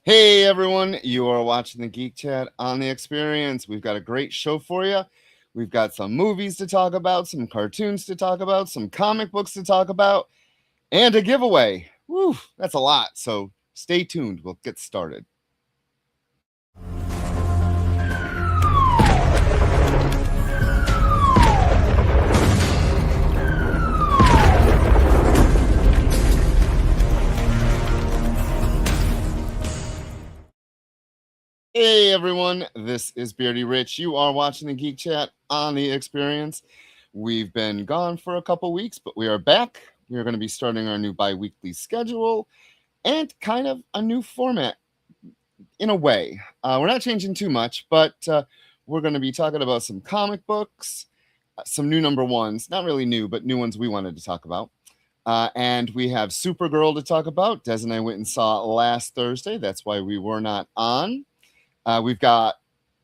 Hey everyone, you are watching the Geek Chat on the Experience. We've got a great show for you. We've got some movies to talk about, some cartoons to talk about, some comic books to talk about, and a giveaway. Woo, that's a lot. So stay tuned. We'll get started. Hey everyone, this is Beardy Rich. You are watching the Geek Chat on the Experience. We've been gone for a couple weeks, but we are back. We are going to be starting our new bi-weekly schedule and kind of a new format in a way. We're not changing too much, but we're going to be talking about some comic books, some new number ones, not really new, but new ones we wanted to talk about. And we have Supergirl to talk about. Des and I went and saw it last Thursday. That's why we were not on. We've got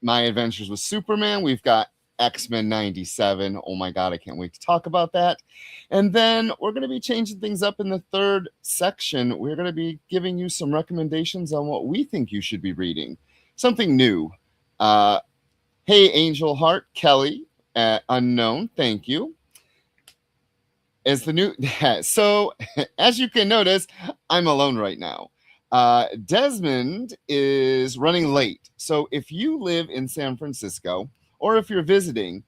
My Adventures with Superman. We've got X-Men 97. Oh my God, I can't wait to talk about that. And then we're going to be changing things up in the third section. We're going to be giving you some recommendations on what we think you should be reading. Something new. Hey, Angel Heart, Kelly, unknown, thank you. Is the new so as you can notice, I'm alone right now. Desmond is running late. So if you live in San Francisco or if you're visiting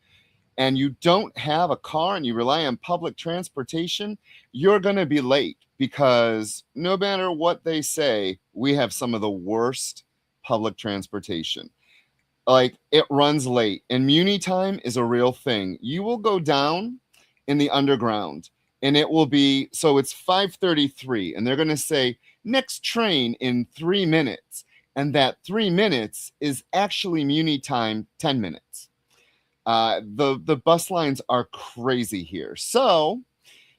and you don't have a car and you rely on public transportation, you're going to be late because no matter what they say, we have some of the worst public transportation. Like it runs late and Muni time is a real thing. You will go down in the underground and it will be, so it's 5:33 and they're going to say next train in 3 minutes. And that 3 minutes is actually Muni time 10 minutes. The bus lines are crazy here. So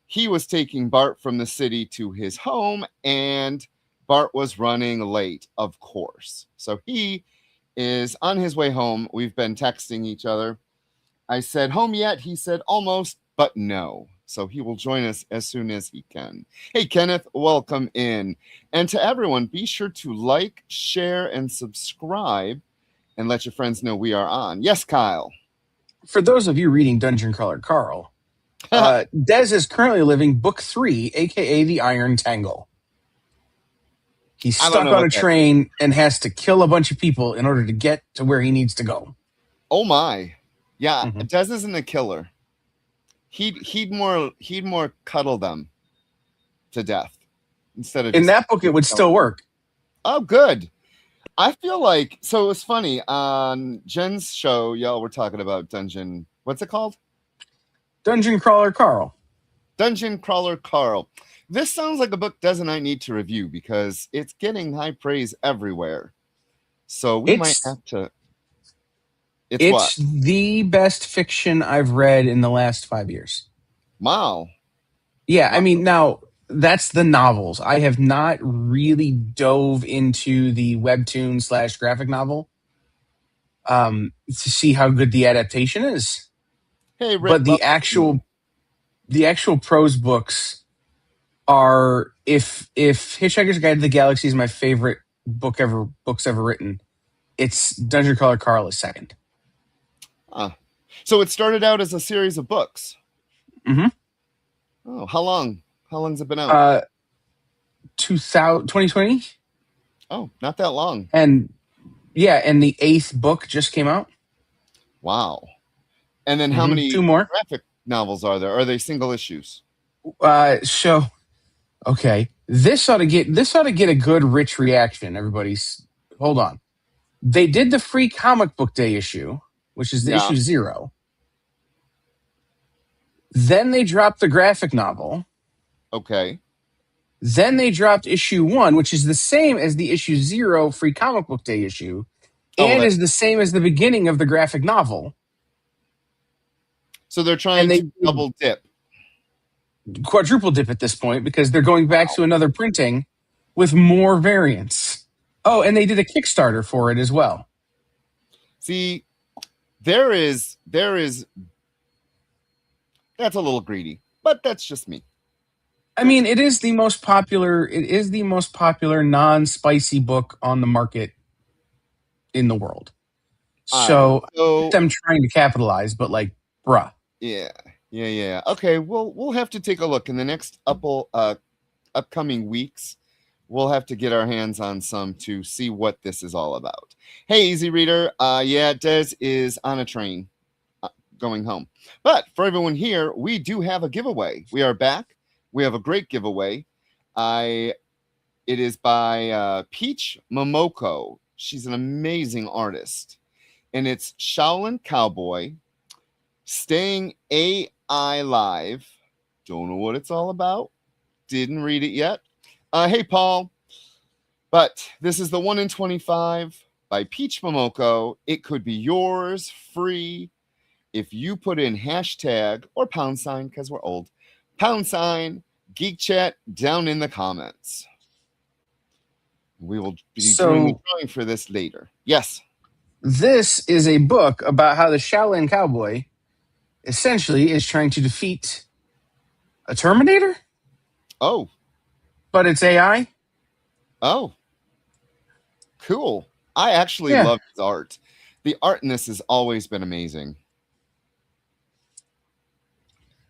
he was taking Bart from the city to his home and Bart was running late, of course. So he is on his way home. We've been texting each other. I said, home yet? He said, almost, but no. So he will join us as soon as he can. Hey, Kenneth, welcome in. And to everyone, be sure to like, share, and subscribe and let your friends know we are on. Yes, Kyle. For those of you reading Dungeon Crawler Carl, Des is currently living book 3, aka the Iron Tangle. He's stuck on a train and has to kill a bunch of people in order to get to where he needs to go. Oh my. Yeah, Des isn't a killer. He'd more cuddle them to death instead of in that book it would still work. Oh, good. I feel like, so it was funny on Jen's show, y'all were talking about Dungeon, what's it called? Dungeon Crawler Carl. Dungeon Crawler Carl. This sounds like a book Des and I need to review because it's getting high praise everywhere. So we might have to. It's the best fiction I've read in the last 5 years. Wow. Yeah, I mean, now that's the novels. I have not really dove into the webtoon / graphic novel to see how good the adaptation is. Hey, Rick, but the actual prose books are, if Hitchhiker's Guide to the Galaxy is my favorite books ever written, it's Dungeon Crawler Carl is second. So it started out as a series of books. Mm-hmm. Oh, how long? How long's it been out? 2020. Oh, not that long. And yeah, and the 8th book just came out. Wow. And then how many 2 more graphic novels are there? Are they single issues? So okay, this ought to get a good rich reaction. Everybody's, hold on. They did the free comic book day issue, which is the issue 0. Then they dropped the graphic novel. Okay. Then they dropped issue 1, which is the same as the issue 0 free comic book day issue, and is the same as the beginning of the graphic novel. So they're trying to double dip. Quadruple dip at this point, because they're going back to another printing with more variants. Oh, and they did a Kickstarter for it as well. See, there is that's a little greedy, but that's just me. I mean, it is the most popular. It is the most popular non-spicy book on the market in the world. All right. So So them trying to capitalize, but like, bruh. yeah, yeah. Okay, we'll have to take a look in the next upcoming weeks. We'll have to get our hands on some to see what this is all about. Hey, Easy Reader. Yeah, Des is on a train going home. But for everyone here, we do have a giveaway. We are back. We have a great giveaway. I It is by Peach Momoko. She's an amazing artist, and it's Shaolin Cowboy Staying AI Live. Don't know what it's all about. Didn't read it yet. Hey, Paul. But this is the 1 in 25 by Peach Momoko. It could be yours free if you put in hashtag or pound sign, because we're old, pound sign Geek Chat down in the comments. We will be doing the So drawing for this later. Yes. this is a book about how the Shaolin Cowboy essentially is trying to defeat a Terminator, Oh, but it's AI. oh, cool. I actually Yeah, love his art. The art in this has always been amazing.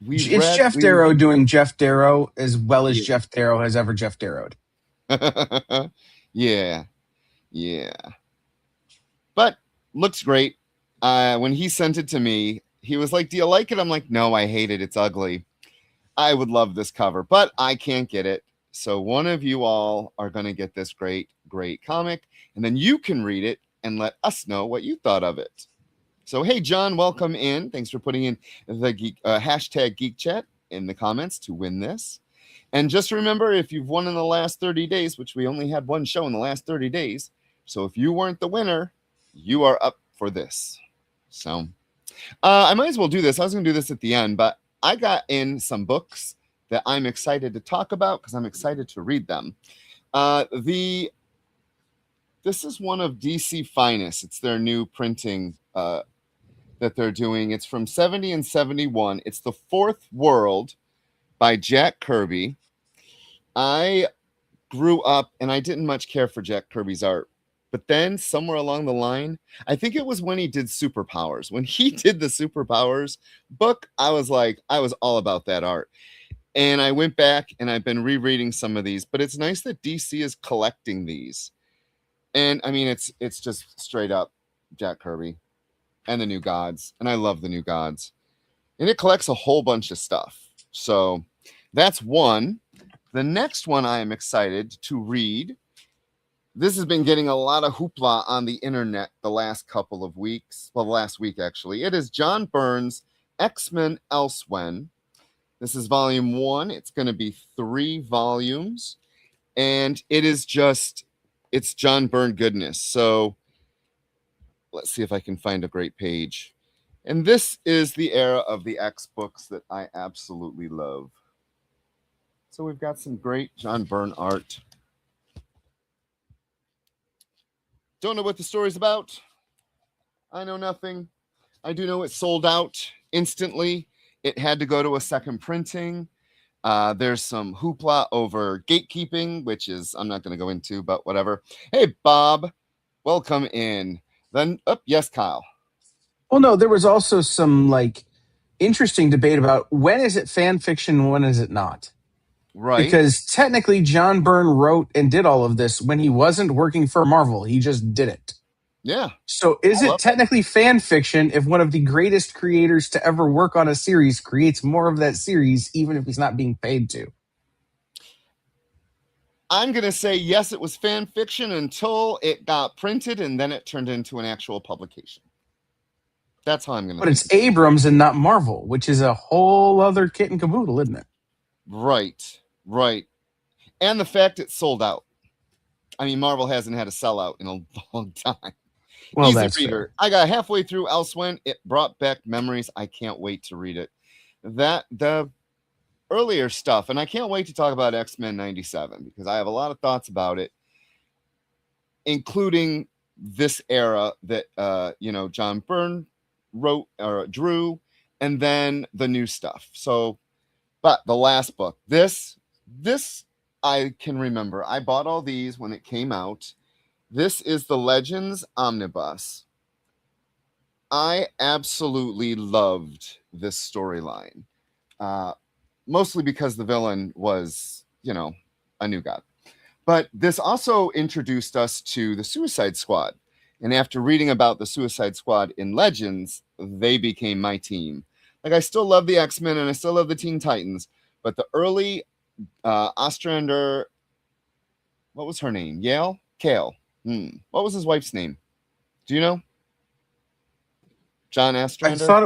it's Jeff We Darrow doing Jeff Darrow as well as yeah. Jeff Darrow has ever Jeff Darrowed. Yeah, yeah. But looks great. When he sent it to me, he was like, "Do you like it?" I'm like, "No, I hate it. It's ugly. I would love this cover, but I can't get it." So one of you all are going to get this great comic, and then you can read it and let us know what you thought of it. So hey, John, welcome in. Thanks for putting in the hashtag Geek Chat in the comments to win this. And just remember, if you've won in the last 30 days, which we only had one show in the last 30 days, so if you weren't the winner, you are up for this. So I might as well do this. I was going to do this at the end, but I got in some books that I'm excited to talk about because I'm excited to read them. This is one of DC Finest. It's their new printing that they're doing. It's from 70 and 71. It's The Fourth World by Jack Kirby. I grew up and I didn't much care for Jack Kirby's art. But then somewhere along the line, I think it was when he did Superpowers. When he did the Superpowers book, I was all about that art. And I went back and I've been rereading some of these, but it's nice that DC is collecting these. And I mean, it's just straight up Jack Kirby and the New Gods. And I love the New Gods. And it collects a whole bunch of stuff. So that's one. The next one I am excited to read. This has been getting a lot of hoopla on the internet the last couple of weeks. Well, last week, actually. It is John Byrne's X-Men Elsewhen. This is volume 1. It's going to be 3 volumes. And it's John Byrne goodness. So let's see if I can find a great page. And this is the era of the X books that I absolutely love. So we've got some great John Byrne art. Don't know what the story's about. I know nothing. I do know it sold out instantly. It had to go to a second printing. There's some hoopla over gatekeeping, which is I'm not going to go into, but whatever. Hey, Bob, welcome in. Then, yes, Kyle. Well, no, there was also some like interesting debate about when is it fan fiction, when is it not? Right. Because technically, John Byrne wrote and did all of this when he wasn't working for Marvel. He just did it. Yeah. So, is it technically fan fiction if one of the greatest creators to ever work on a series creates more of that series, even if he's not being paid to? I'm going to say yes, it was fan fiction until it got printed and then it turned into an actual publication. That's how I'm going to But think. it's Abrams and not Marvel, which is a whole other kit and caboodle, isn't it? Right. And the fact it sold out. I mean, Marvel hasn't had a sellout in a long time. Well, Easy that's reader. fair. I got halfway through Elsewhen. It brought back memories. I can't wait to read it. The earlier stuff, and I can't wait to talk about X-Men 97 because I have a lot of thoughts about it, including this era that John Byrne wrote or drew, and then the new stuff. So, but the last book, this This I can remember. I bought all these when it came out. This is the Legends Omnibus. I absolutely loved this storyline, uh, mostly because the villain was, a new god. But this also introduced us to the Suicide Squad. And after reading about the Suicide Squad in Legends, they became my team. Like, I still love the X-Men and I still love the Teen Titans, but the early Ostrander, what was her name? Yale? Kale. What was his wife's name? Do you know? John Ostrander? I thought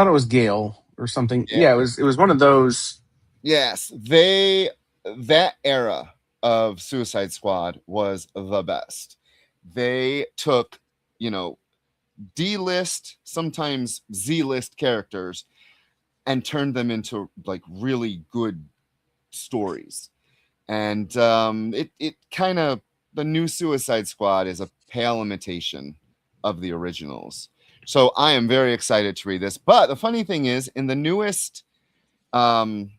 it was Gale or something. Yeah. Yeah, it was one of those. Yes, that era of Suicide Squad was the best. They took, you know, D-list, sometimes Z-list characters and turned them into like really good stories. And it kind of, the new Suicide Squad is a pale imitation of the originals. So I am very excited to read this. But the funny thing is, in the newest um,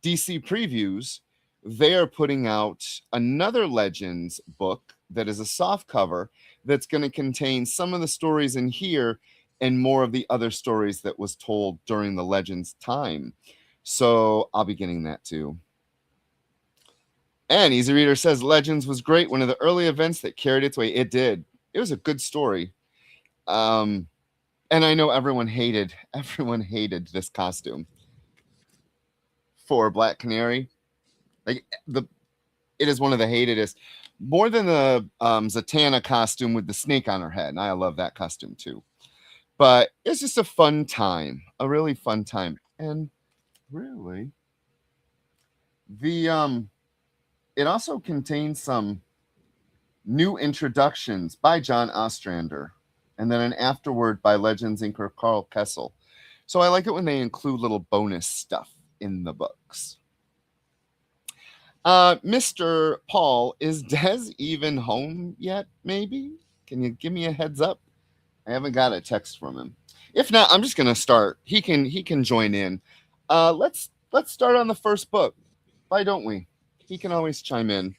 DC previews, they are putting out another Legends book that is a soft cover that's going to contain some of the stories in here and more of the other stories that was told during the Legends time. So I'll be getting that too. And Easy Reader says Legends was great. One of the early events that carried its way. It did. It was a good story. And I know everyone hated this costume for Black Canary. Like it is one of the hatedest, more than the Zatanna costume with the snake on her head. And I love that costume too. But it's just a fun time, a really fun time. And really, the it also contains some new introductions by John Ostrander, and then an afterword by Legends inker Carl Kessel. So I like it when they include little bonus stuff in the books. Mr. Paul, is Des even home yet? Maybe? Can you give me a heads up? I haven't got a text from him. If not, I'm just gonna start. He can join in. Let's start on the first book. Why don't we? He can always chime in.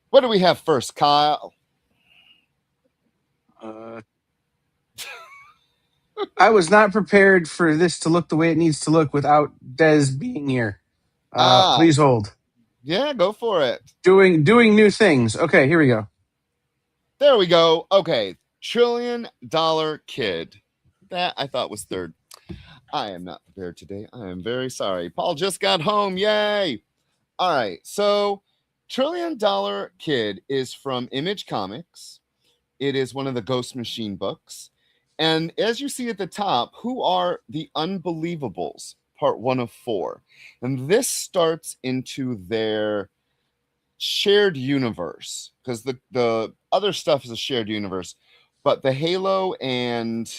What do we have first, Kyle? I was not prepared for this to look the way it needs to look without Des being here. Ah, Please hold. yeah, go for it. Doing new things. Okay, here we go. There we go. Okay, $1 trillion kid. That I thought was third. I am not prepared today. I am very sorry. Paul just got home. Yay! All right, so $1 trillion kid is from Image Comics. It is one of the Ghost Machine books. And as you see at the top, who are the Unbelievables? Part 1 of 4. And this starts into their shared universe, because the other stuff is a shared universe. But the Halo and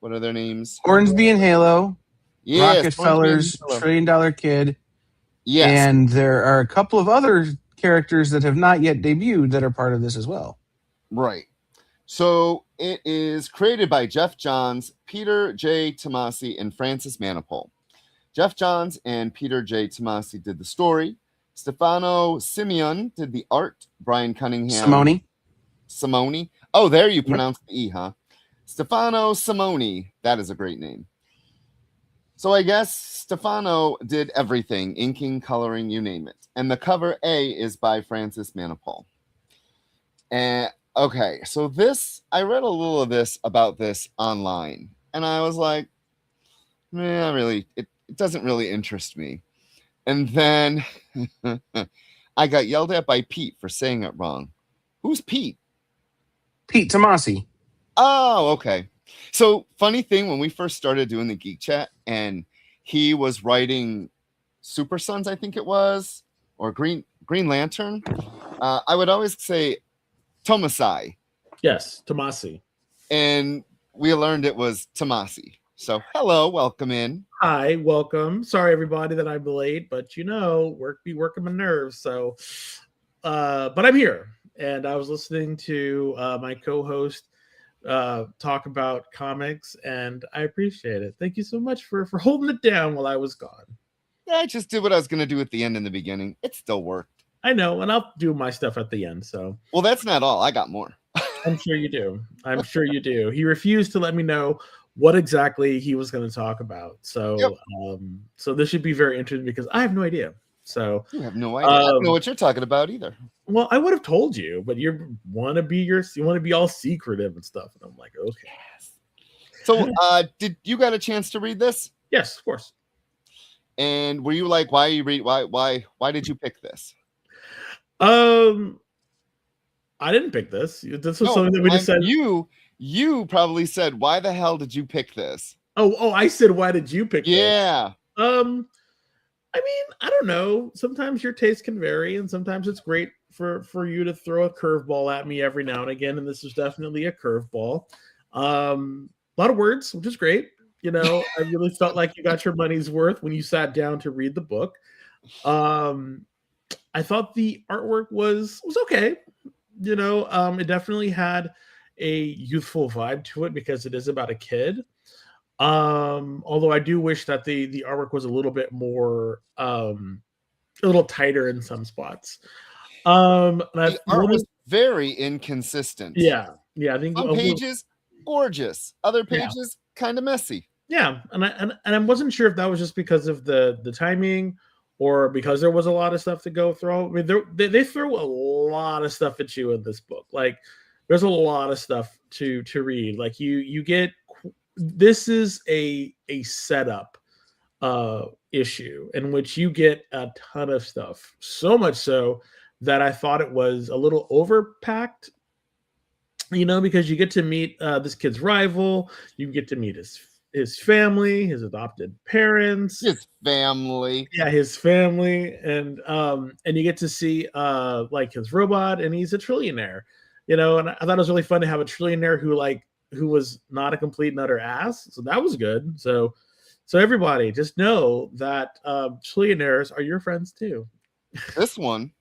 what are their names? Hornsby and Halo, Yes, Hornsby and Rockefellers, Halo. $1 trillion Kid, Yes, and there are a couple of other characters that have not yet debuted that are part of this as well. right. So it is created by Jeff Johns, Peter J. Tomasi, and Francis Manipul. Jeff Johns and Peter J. Tomasi did the story. Stefano Simeon did the art. Brian Cunningham, Simone. Oh, there you pronounce the E, huh? Stefano Simone. That is a great name. So I guess Stefano did everything, inking, coloring, you name it. And the cover A is by Francis Manipul. And okay, so this, I read a little of this about this online, and I was like, it doesn't really interest me. And then I got yelled at by Pete for saying it wrong. Who's Pete? Pete Tomasi. Oh, okay. So funny thing, when we first started doing the Geek Chat, and he was writing Super Sons, I think it was, or Green Lantern, I would always say Tomasai. Yes, Tomasi. And we learned it was Tomasi. So hello, welcome in. Hi, welcome. Sorry everybody that I'm late, but work be working my nerves. So but I'm here, and I was listening to my co-host talk about comics, and I appreciate it. Thank you so much for holding it down while I was gone. I just did what I was going to do at the end and the beginning. It still worked. I know, and I'll do my stuff at the end. So, well, that's not all. I got more. I'm sure you do. I'm sure you do. He refused to let me know what exactly he was going to talk about. So, yep. So this should be very interesting because I have no idea. So you have no idea. I don't know what you're talking about either. Well, I would have told you, but you want to be all secretive and stuff, and I'm like, okay. Yes. So, did you got a chance to read this? Yes, of course. And were you like, why did you pick this? I didn't pick this. This was something that we just said. You probably said, why the hell did you pick this? Oh, I said, why did you pick this? Yeah. I mean, I don't know. Sometimes your taste can vary, and sometimes it's great for you to throw a curveball at me every now and again. And this is definitely a curveball. A lot of words, which is great. You know, I really felt like you got your money's worth when you sat down to read the book. I thought the artwork was okay. You know, it definitely had a youthful vibe to it because it is about a kid. Although I do wish that the artwork was a little bit more a little tighter in some spots. The art was very inconsistent. Yeah. I think some pages gorgeous, other pages kind of messy. Yeah, and I wasn't sure if that was just because of the timing or because there was a lot of stuff to go through. I mean, they throw a lot of stuff at you in this book. Like, there's a lot of stuff to read. Like, you get, this is a setup issue in which you get a ton of stuff. So much so that I thought it was a little overpacked. You know, because you get to meet this kid's rival, you get to meet his family, his adopted parents, his family, his family, and you get to see like his robot, and he's a trillionaire, you know. And I thought it was really fun to have a trillionaire who was not a complete and utter ass, so that was good. So everybody just know that trillionaires are your friends too. This one,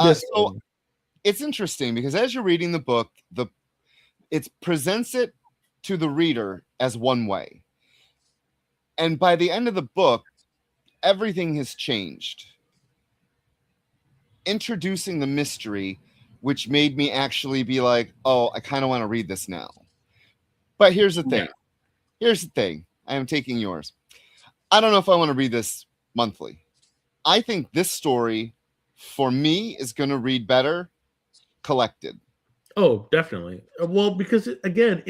it's interesting because as you're reading the book, it presents it to the reader as one way. And by the end of the book, everything has changed. Introducing the mystery, which made me actually be like, oh, I kind of want to read this now. But here's the thing. I am taking yours. I don't know if I want to read this monthly. I think this story, for me, is going to read better collected. Oh, definitely. Well, because again,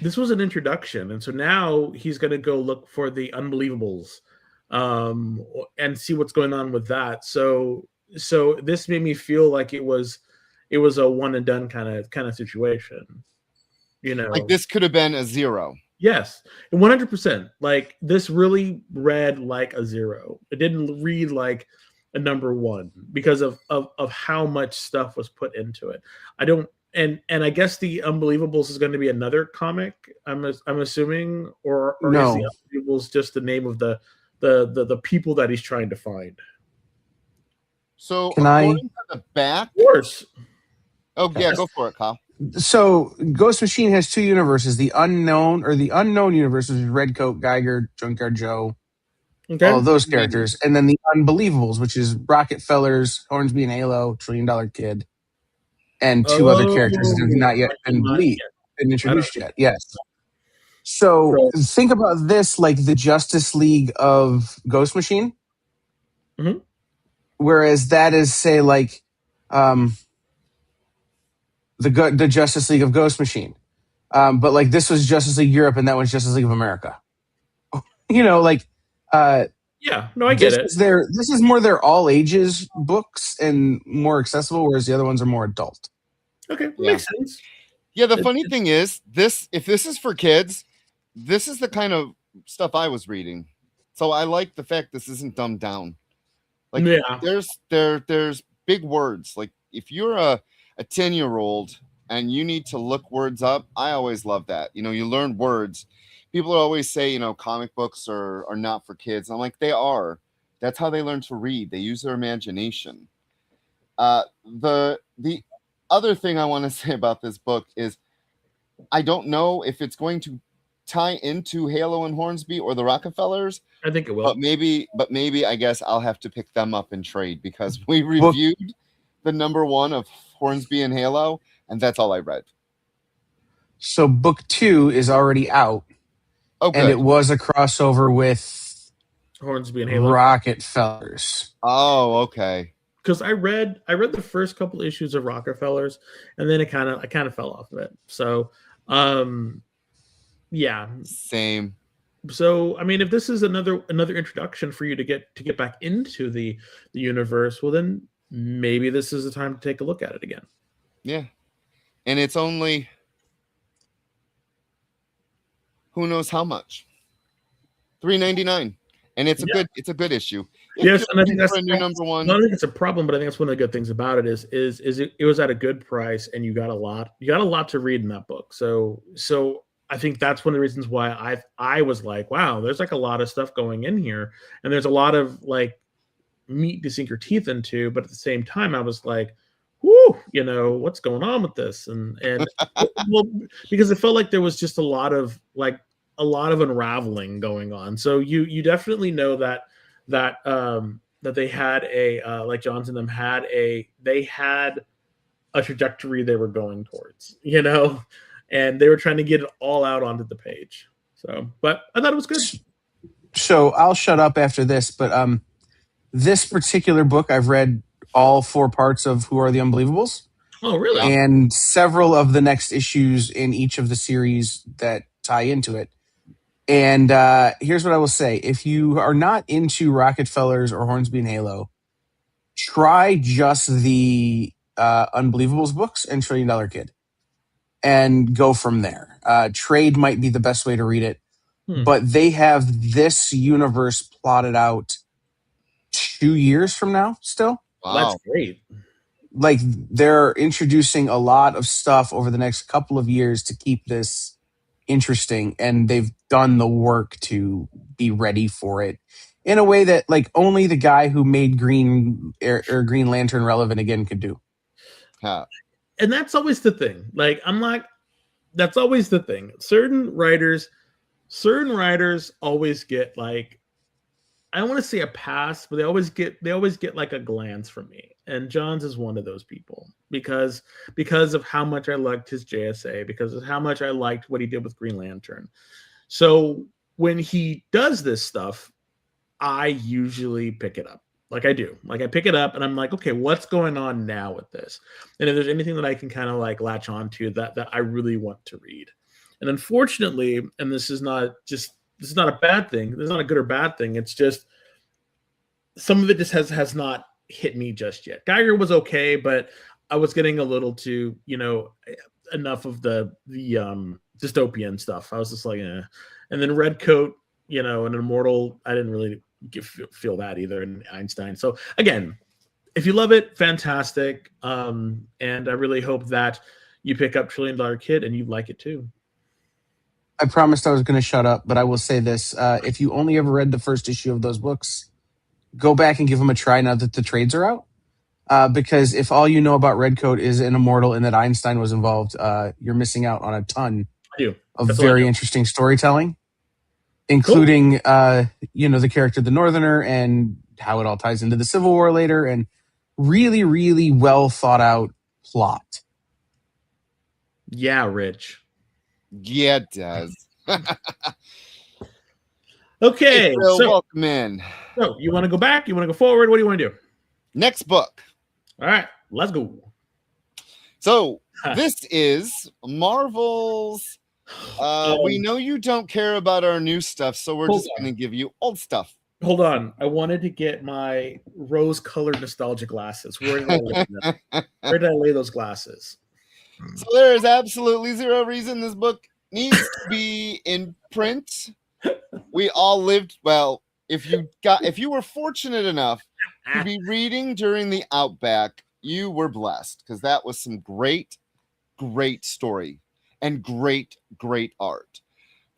this was an introduction, and so now he's going to go look for the Unbelievables, and see what's going on with that. So this made me feel like it was a one and done kind of situation. You know, like this could have been a 0. Yes, 100%. Like, this really read like a 0. It didn't read like a number 1 because of how much stuff was put into it. I don't, and I guess the Unbelievables is going to be another comic. I'm assuming, or no. Is the Unbelievables just the name of the people that he's trying to find? So according to the back, of course. Oh yeah, go for it, Kyle. So Ghost Machine has 2 universes: the unknown universe, which is Redcoat, Geiger, Junkyard Joe. Okay. All those characters. And then the Unbelievables, which is Rockefellers, Hornsby and Halo, $1 Trillion Kid, and 2 other characters that have not yet been introduced yet. Yes. So think about this like the Justice League of Ghost Machine. Mm-hmm. Whereas that is, say, like the Justice League of Ghost Machine. But like this was Justice League Europe and that was Justice League of America. You know, like yeah, no, I get it. This is more their all ages books and more accessible, whereas the other ones are more adult. Okay, makes sense. Yeah, the funny thing is, if this is for kids, this is the kind of stuff I was reading. So I like the fact this isn't dumbed down. Like there's big words. Like if you're a 10-year-old and you need to look words up, I always love that. You know, you learn words. People always say, you know, comic books are not for kids. I'm like, they are. That's how they learn to read. They use their imagination. The other thing I want to say about this book is I don't know if it's going to tie into Halo and Hornsby or the Rockefellers, I think it but will. maybe I guess I'll have to pick them up and trade because we Book reviewed the number one of Hornsby and Halo, and that's all I read. so book 2 is already out, Oh, and it good. was a crossover with Hornsby and Halo. Rocket Fellers. Oh, okay. Because I read the first couple issues of Rockefellers, and then I kind of fell off of it. So, yeah. Same. So I mean, if this is another introduction for you to get back into the universe, well then maybe this is the time to take a look at it again. Yeah. And it's only who knows how much. $3.99. And it's a good issue. If Yes, and I think that's a new number one. I don't think it's a problem, but I think that's one of the good things about it is it was at a good price and you got a lot to read in that book. So I think that's one of the reasons why I was like, wow, there's like a lot of stuff going in here, and there's a lot of like meat to sink your teeth into, but at the same time I was like, whoo, what's going on with this? And well, because it felt like there was just a lot of unraveling going on. So you definitely know that they had like Johns and them had a trajectory they were going towards, and they were trying to get it all out onto the page. So, but I thought it was good. So I'll shut up after this, but this particular book, I've read all 4 parts of Who Are the Unbelievables. Oh, really? And several of the next issues in each of the series that tie into it. And here's what I will say. If you are not into Rockefellers or Hornsby and Halo, try just the Unbelievables books and $1 Trillion Kid and go from there. Trade might be the best way to read it, but they have this universe plotted out 2 years from now still. Wow. That's great. Like they're introducing a lot of stuff over the next couple of years to keep this interesting, and they've done the work to be ready for it in a way that like only the guy who made Green Lantern relevant again could do. And that's always the thing. Like that's always the thing. Certain writers always get like, I don't want to say a pass, but they always get like a glance from me. And Johns is one of those people because of how much I liked his JSA, because of how much I liked what he did with Green Lantern. So when he does this stuff, I usually pick it up. Like I do. Like I pick it up and I'm like, okay, what's going on now with this? And if there's anything that I can kind of like latch on to that I really want to read. And unfortunately, and this is not a bad thing. This is not a good or bad thing. It's just some of it just has not hit me just yet. Geiger was okay, but I was getting a little too, enough of the dystopian stuff. I was just like, eh. And then Redcoat, and Immortal, I didn't really feel that either in Einstein. So again, if you love it, fantastic. And I really hope that you pick up $1 Trillion Kid and you like it too. I promised I was going to shut up, but I will say this. If you only ever read the first issue of those books, go back and give them a try now that the trades are out. Because if all you know about Redcoat is an Immortal and that Einstein was involved, you're missing out on a ton of very interesting storytelling, including, the character of the Northerner and how it all ties into the Civil War later, and really, really well thought out plot. Yeah, Rich. Yeah, it does. Okay, hey, Phil, so welcome in. So you want to go back? You want to go forward? What do you want to do? Next book. All right, let's go. So this is Marvel's. We know you don't care about our new stuff, so we're just going to give you old stuff. Hold on. I wanted to get my rose-colored nostalgia glasses. Where did I lay them? Where did I lay those glasses? So there is absolutely zero reason this book needs to be in print. We all lived well. If you were fortunate enough to be reading during the Outback, you were blessed because that was some great story and great art.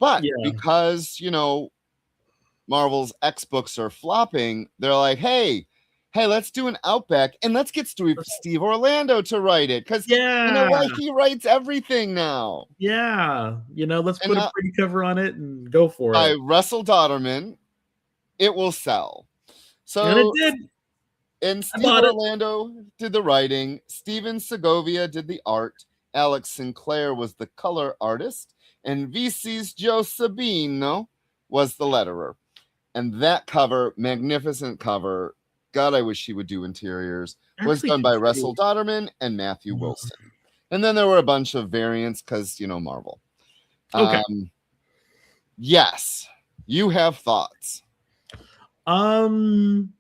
But because Marvel's X books are flopping, they're like, hey, hey, let's do an Outback and let's get Steve Orlando to write it. Because you know Yeah. what? He writes everything now. Yeah. Let's And put a pretty cover on it and go for by it. Russell Dodderman, it will sell. And it So, did. and I Steve bought it. Orlando did the writing. Steven Segovia did the art. Alex Sinclair was the color artist. And VC's Joe Sabino was the letterer. And that cover, magnificent cover, God, I wish he would do interiors, was Actually, done by Russell Dodderman and Matthew Wilson. And then there were a bunch of variants because, Marvel. Okay. Yes, you have thoughts. The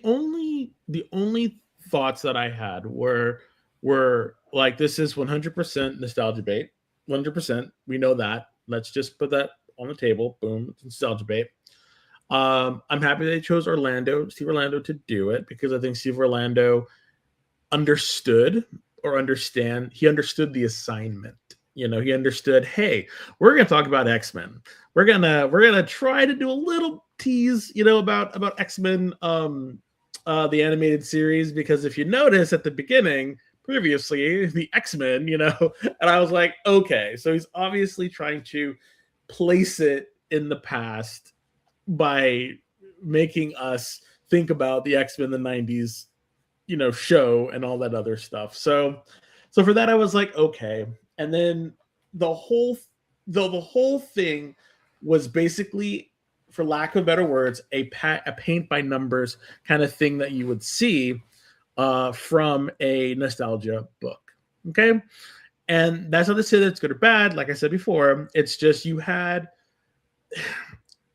only thoughts that I had were like, this is 100% nostalgia bait. 100%. We know that. Let's just put that on the table. Boom, it's nostalgia bait. I'm happy they chose Steve Orlando to do it, because I think Steve Orlando understood the assignment. He understood, hey, we're going to talk about X-Men. We're going to try to do a little tease, about X-Men, the animated series, because if you notice at the beginning, previously, the X-Men, and I was like, okay, so he's obviously trying to place it in the past by making us think about the X-Men in the 90s, show and all that other stuff. So for that, I was like, okay. And then the whole thing was basically, for lack of better words, a paint by numbers kind of thing that you would see from a nostalgia book. Okay. And that's not to say that it's good or bad. Like I said before, it's just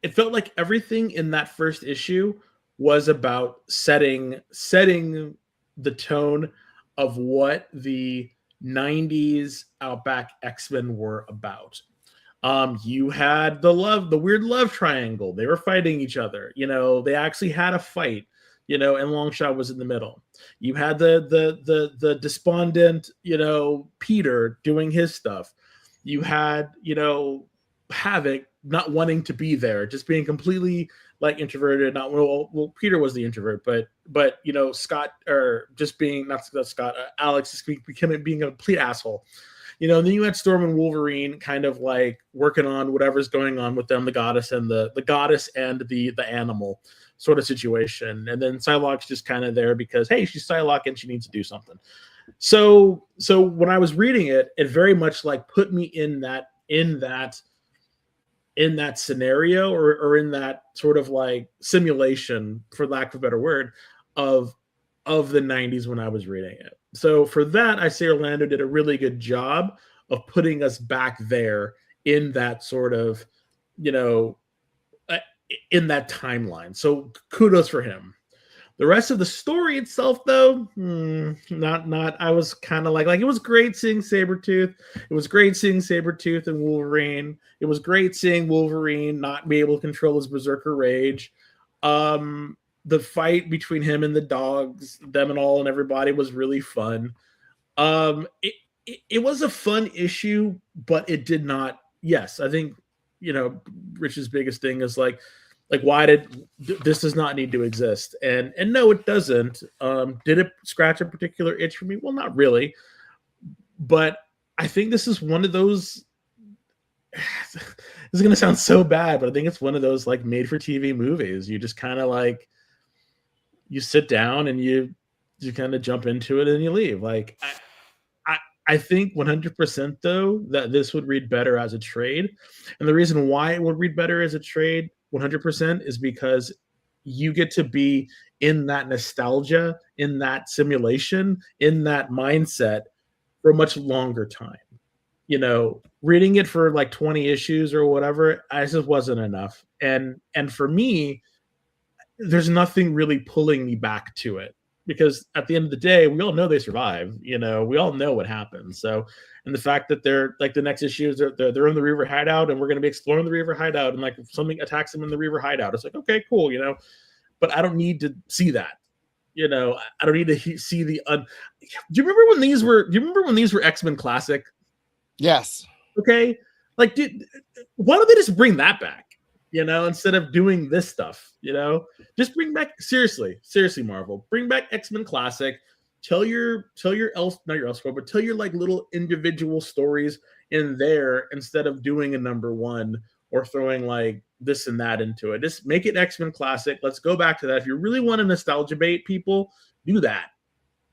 it felt like everything in that first issue was about setting the tone of what the 90s Outback X-Men were about. You had the weird love triangle. They were fighting each other. They actually had a fight, and Longshot was in the middle. You had the despondent, Peter doing his stuff. You had, Havoc not wanting to be there, just being completely like introverted. Not well, Peter was the introvert, but Scott, or just being not Scott, Alex just being a complete asshole. And then you had Storm and Wolverine kind of like working on whatever's going on with them, the goddess and the animal sort of situation. And then Psylocke's just kind of there because, hey, she's Psylocke and she needs to do something. So when I was reading it, it very much like put me in that scenario, or in that sort of like simulation, for lack of a better word, of the 90s when I was reading it. So for that, I say Orlando did a really good job of putting us back there in that sort of, in that timeline. So kudos for him. The rest of the story itself, though, not. I was kind of like it was great seeing Sabretooth. It was great seeing Sabretooth and Wolverine. It was great seeing Wolverine not be able to control his berserker rage. The fight between him and the dogs, them and all, and everybody was really fun. It was a fun issue, but it did not. Yes, I think Rich's biggest thing is like why did this does not need to exist? And no, it doesn't. Did it scratch a particular itch for me? Well, not really. But I think this is one of those. This is going to sound so bad, but I think it's one of those like made for TV movies. You just kind of like, you sit down and you kind of jump into it and you leave. Like, I think 100% though that this would read better as a trade. And the reason why it would read better as a trade 100% is because you get to be in that nostalgia, in that simulation, in that mindset for a much longer time. Reading it for like 20 issues or whatever, I just wasn't enough. And for me, there's nothing really pulling me back to it, because at the end of the day, we all know they survive. We all know what happens. So, and the fact that they're like the next issue is they're in the Reaver hideout, and we're going to be exploring the Reaver hideout, and like if something attacks them in the Reaver hideout, it's like, okay, cool, but I don't need to see that. I don't need to see the. Do you remember when these were? Do you remember when these were X-Men Classic? Yes. Okay, like, why don't they just bring that back? instead of doing this stuff, just bring back, seriously, Marvel, bring back X-Men Classic. Tell your not your Elseworld, but tell your like little individual stories in there instead of doing a number one or throwing like this and that into it. Just make it X-Men Classic. Let's go back to that. If you really want to nostalgia bait people, do that.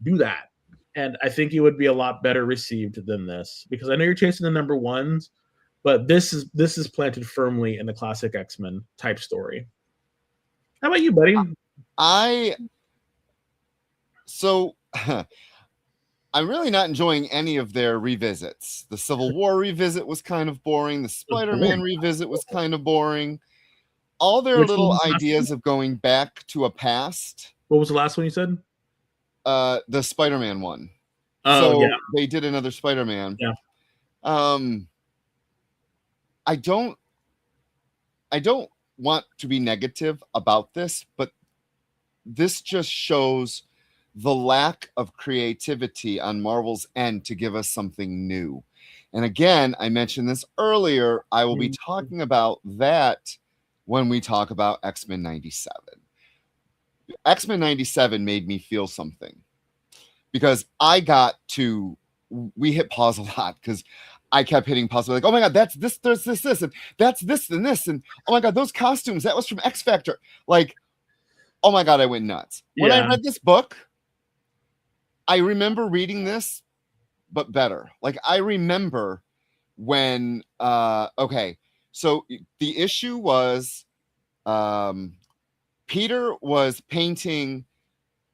Do that. And I think it would be a lot better received than this, because I know you're chasing the number ones, but this is planted firmly in the classic X-Men type story. How about you, buddy? I'm really not enjoying any of their revisits. The Civil War revisit was kind of boring. The Spider-Man revisit was kind of boring. All their little ideas of going back to a past. What was the last one you said? The Spider-Man one. Oh, so yeah. They did another Spider-Man. Yeah. I don't want to be negative about this, but this just shows the lack of creativity on Marvel's end to give us something new. And again, I mentioned this earlier, I will be talking about that when we talk about X-Men 97. X-Men 97 made me feel something, because we hit pause a lot because I kept hitting pause. Like, oh my God, that's this, there's this, and that's this, and this. And oh my God, those costumes, that was from X Factor. Like, oh my God, I went nuts. When I read this book, I remember reading this, but better. Like, I remember when, so the issue was Peter was painting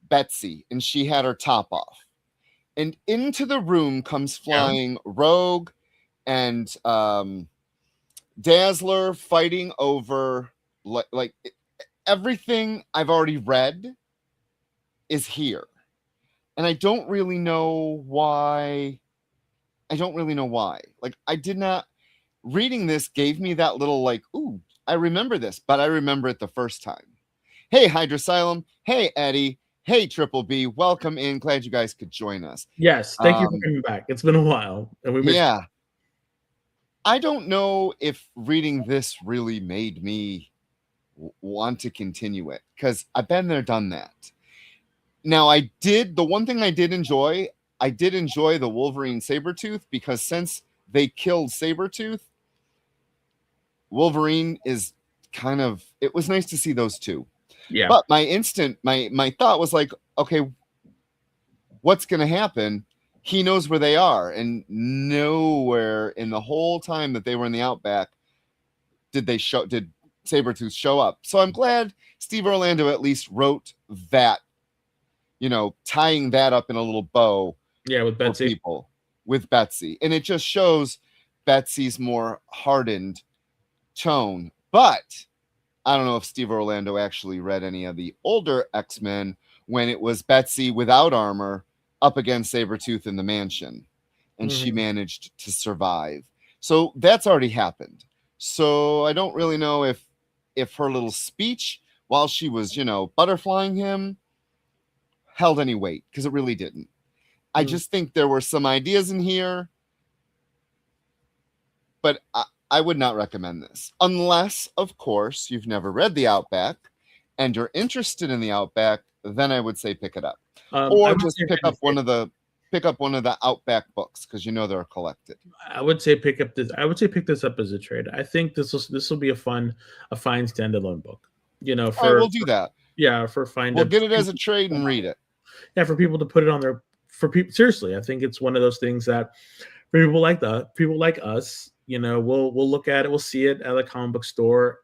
Betsy and she had her top off. And into the room comes flying Rogue and Dazzler fighting over like everything I've already read is here. And I don't really know why. Like, I did not, reading this gave me that little like, ooh, I remember this, but I remember it the first time. Hey, Hydrosylum. Hey, Eddie. Hey, Triple B. Welcome in. Glad you guys could join us. Yes, thank you for coming back. It's been a while, and we missed you. I don't know if reading this really made me want to continue it, because I've been there, done that. Now, the one thing I did enjoy the Wolverine Sabretooth, because since they killed Sabretooth, Wolverine is kind of, it was nice to see those two. Yeah. But my thought was like, okay, what's going to happen? He knows where they are, and nowhere in the whole time that they were in the Outback did Sabretooth show up. So I'm glad Steve Orlando at least wrote that, tying that up in a little bow. Yeah, with Betsy. With Betsy. And it just shows Betsy's more hardened tone. But I don't know if Steve Orlando actually read any of the older X-Men when it was Betsy without armor up against Sabretooth in the mansion, and she managed to survive. So that's already happened. So I don't really know if her little speech while she was, butterflying him held any weight, because it really didn't. I just think there were some ideas in here, but I would not recommend this unless, of course, you've never read the Outback and you're interested in the Outback. Then I would say pick it up, or just pick up one of the Outback books, because they're collected. I would say pick this up as a trade. I think this will be a fine standalone book. We'll do that. Yeah, we'll get it as a trade and read it. Yeah, for people to put it on their, for people, seriously, I think it's one of those things that for people like us, we'll look at it, we'll see it at a comic book store,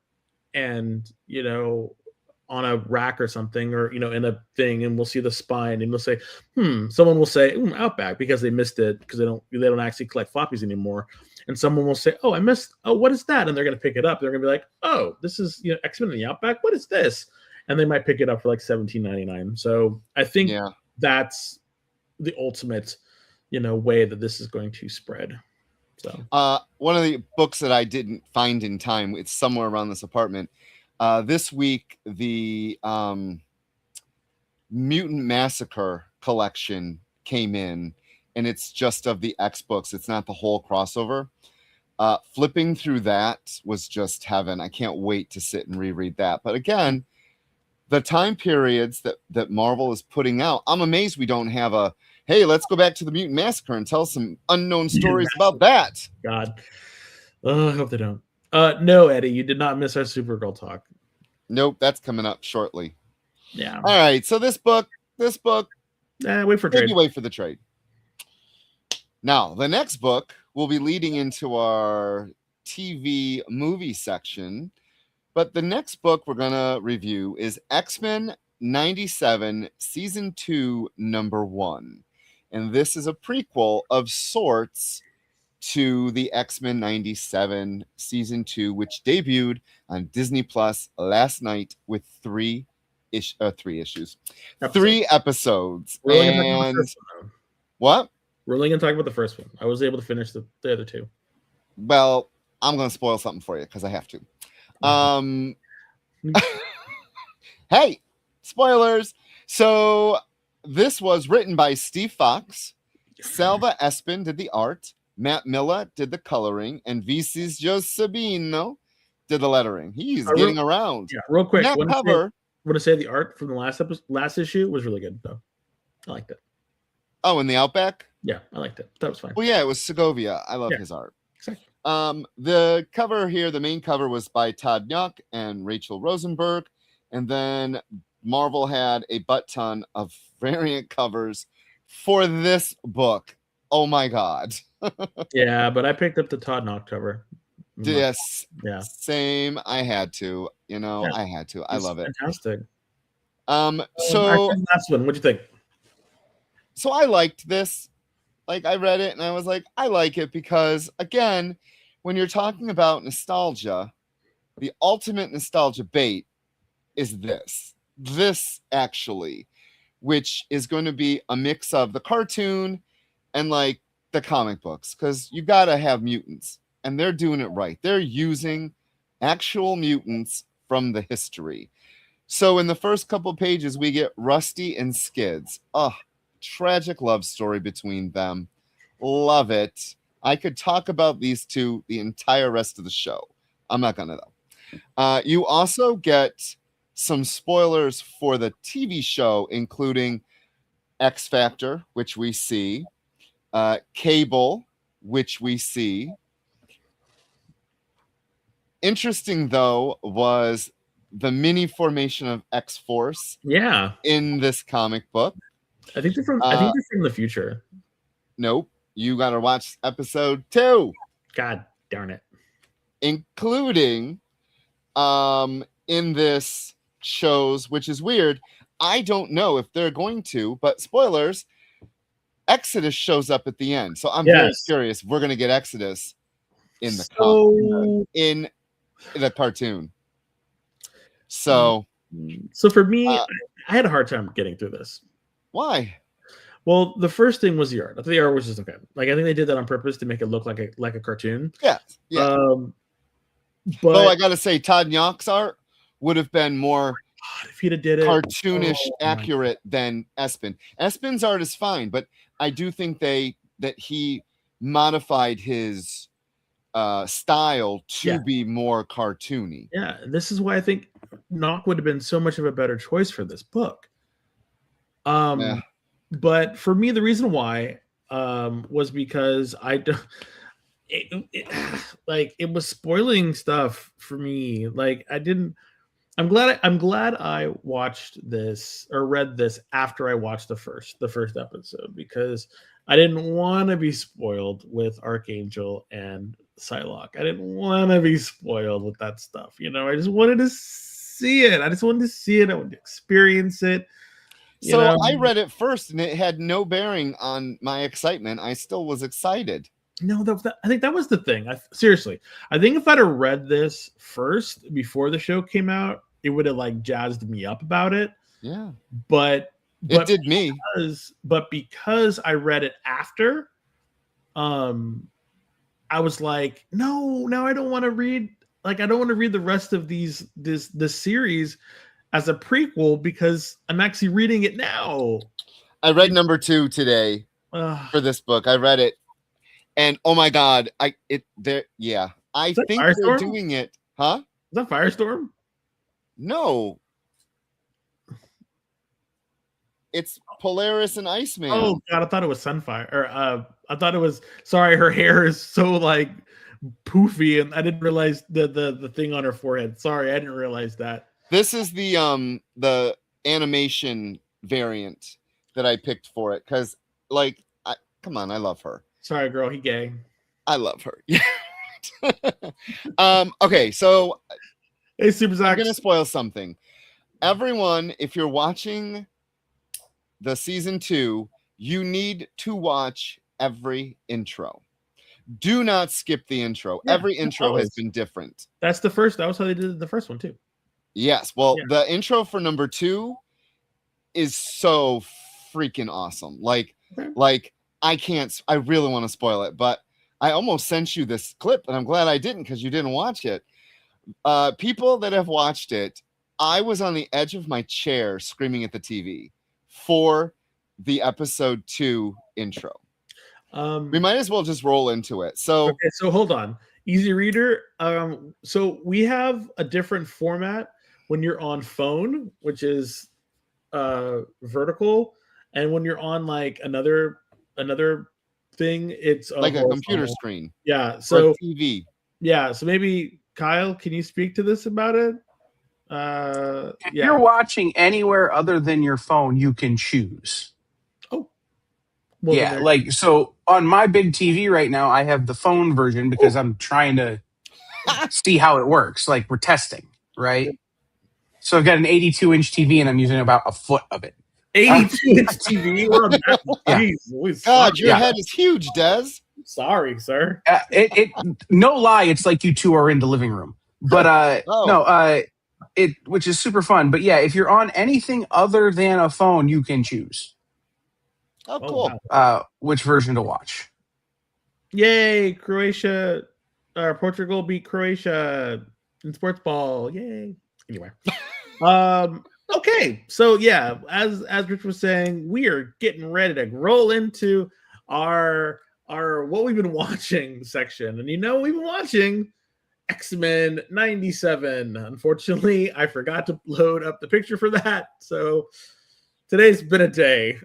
and on a rack or something, or in a thing, and we'll see the spine, and we'll say, someone will say Outback, because they missed it, because they don't actually collect floppies anymore, and someone will say, I missed, what is that? And they're going to pick it up. They're going to be like, this is X-Men in the Outback. What is this? And they might pick it up for like $17.99. So I think that's the ultimate, way that this is going to spread. So one of the books that I didn't find in time, it's somewhere around this apartment. This week, the Mutant Massacre collection came in, and it's just of the X books. It's not the whole crossover. Flipping through that was just heaven. I can't wait to sit and reread that. But again, the time periods that Marvel is putting out, I'm amazed we don't have a, hey, let's go back to the Mutant Massacre and tell some unknown stories about that. God. I hope they don't. No, Eddie, you did not miss our Supergirl talk. Nope, that's coming up shortly. Yeah. All right, so this book, wait for maybe trade. wait for the trade. Now, the next book will be leading into our TV movie section, but the next book we're going to review is X-Men 97 Season 2, Number 1. And this is a prequel of sorts to the X-Men 97 Season 2, which debuted on Disney Plus last night with three episodes. Really and what? We're only going to talk about the first one. I was able to finish the other two. Well, I'm going to spoil something for you because I have to. Hey, spoilers. So this was written by Steve Fox. Salva Espin did the art. Matt Miller did the coloring. And Vicis Josebino did the lettering. He's getting around. Yeah, real quick. That cover. Want to say the art from the last issue was really good, though. I liked it. Oh, in the Outback? Yeah, I liked it. That was fine. Well, yeah, it was Segovia. I love his art. Exactly. The cover here, the main cover was by Todd Yuck and Rachel Rosenberg. And then Marvel had a butt ton of variant covers for this book. Oh my God. Yeah, but I picked up the Todd Yuck cover. Yes. Yeah. Same. I had to. I had to. I love it. Fantastic. So last one. What'd you think? So I liked this. Like, I read it and I was like, I like it because, again, when you're talking about nostalgia, the ultimate nostalgia bait is this. This, actually, which is going to be a mix of the cartoon and, like, the comic books, because you got to have mutants, and they're doing it right. They're using actual mutants from the history. So in the first couple pages, we get Rusty and Skids. Oh, tragic love story between them. Love it. I could talk about these two the entire rest of the show. I'm not gonna though. You also get some spoilers for the TV show, including X Factor, which we see, Cable, which we see. Interesting though was the mini formation of X-Force. Yeah. In this comic book. I think they're from the future. Nope. You got to watch episode 2. God darn it. Including in this shows, which is weird. I don't know if they're going to, but spoilers, Exodus shows up at the end. So I'm very curious if we're going to get Exodus in the in the cartoon. So for me, I had a hard time getting through this. Why? Well, the first thing was the art. I think the art was just okay. Like, I think they did that on purpose to make it look like a cartoon. Yeah. But I gotta say, Todd Yuck's art would have been more if he'd have did it cartoonish accurate than Espin. Espin's art is fine, but I do think that he modified his style to be more cartoony. Yeah, this is why I think Knock would have been so much of a better choice for this book. But for me, the reason why was because it was spoiling stuff for me. Like, I'm glad I watched this or read this after I watched the first episode, because I didn't want to be spoiled with Archangel and Psylocke. I didn't want to be spoiled with that stuff. I just wanted to see it. I wanted to experience it. I read it first and it had no bearing on my excitement. I still was excited. No, I think that was the thing. Seriously, I think if I'd have read this first before the show came out, it would have like jazzed me up about it. Yeah. But it did me. But because I read it after, I was like, no, I don't want to read. Like, I don't want to read the rest of this series as a prequel, because I'm actually reading it now. I read number 2 today for this book. I read it And oh my god, I think they're Firestorm? doing it, huh? Is that Firestorm? No, it's Polaris and Iceman. Oh god, I thought it was Sunfire. Or I thought it was. Sorry, her hair is so like poofy, and I didn't realize the thing on her forehead. Sorry, I didn't realize that. This is the animation variant that I picked for it because, like, come on, I love her. Sorry, girl, he gay. I love her. Okay, so hey, Super Zax. I'm gonna spoil something. Everyone, if you're watching the season 2, you need to watch every intro. Do not skip the intro. Yeah, every intro has been different. That's the first. That was how they did the first one too. Yes. Well, the intro for number 2 is so freaking awesome. Like I really want to spoil it, but I almost sent you this clip, and I'm glad I didn't because you didn't watch it. People that have watched it, I was on the edge of my chair screaming at the TV for the episode 2 intro. We might as well just roll into it. So hold on. Easy Reader. So we have a different format when you're on phone, which is vertical, and when you're on like another thing, it's like a computer screen. Yeah. So TV. Yeah. So maybe Kyle, can you speak to this about it? If you're watching anywhere other than your phone, you can choose. Oh. Well, yeah, like so on my big TV right now, I have the phone version because I'm trying to see how it works. Like we're testing, right? So I've got an 82-inch TV and I'm using about a foot of it. 82-inch TV? We're on that. Jeez, God, your head is huge, Des. Sorry, sir. It no lie, it's like you two are in the living room. But which is super fun. But yeah, if you're on anything other than a phone, you can choose. Oh, cool. Which version to watch. Yay, Croatia. Portugal beat Croatia in sports ball. Yay. Anyway. Okay. So yeah, as Rich was saying, we are getting ready to roll into our what we've been watching section. And we've been watching X-Men 97. Unfortunately, I forgot to load up the picture for that. So today's been a day.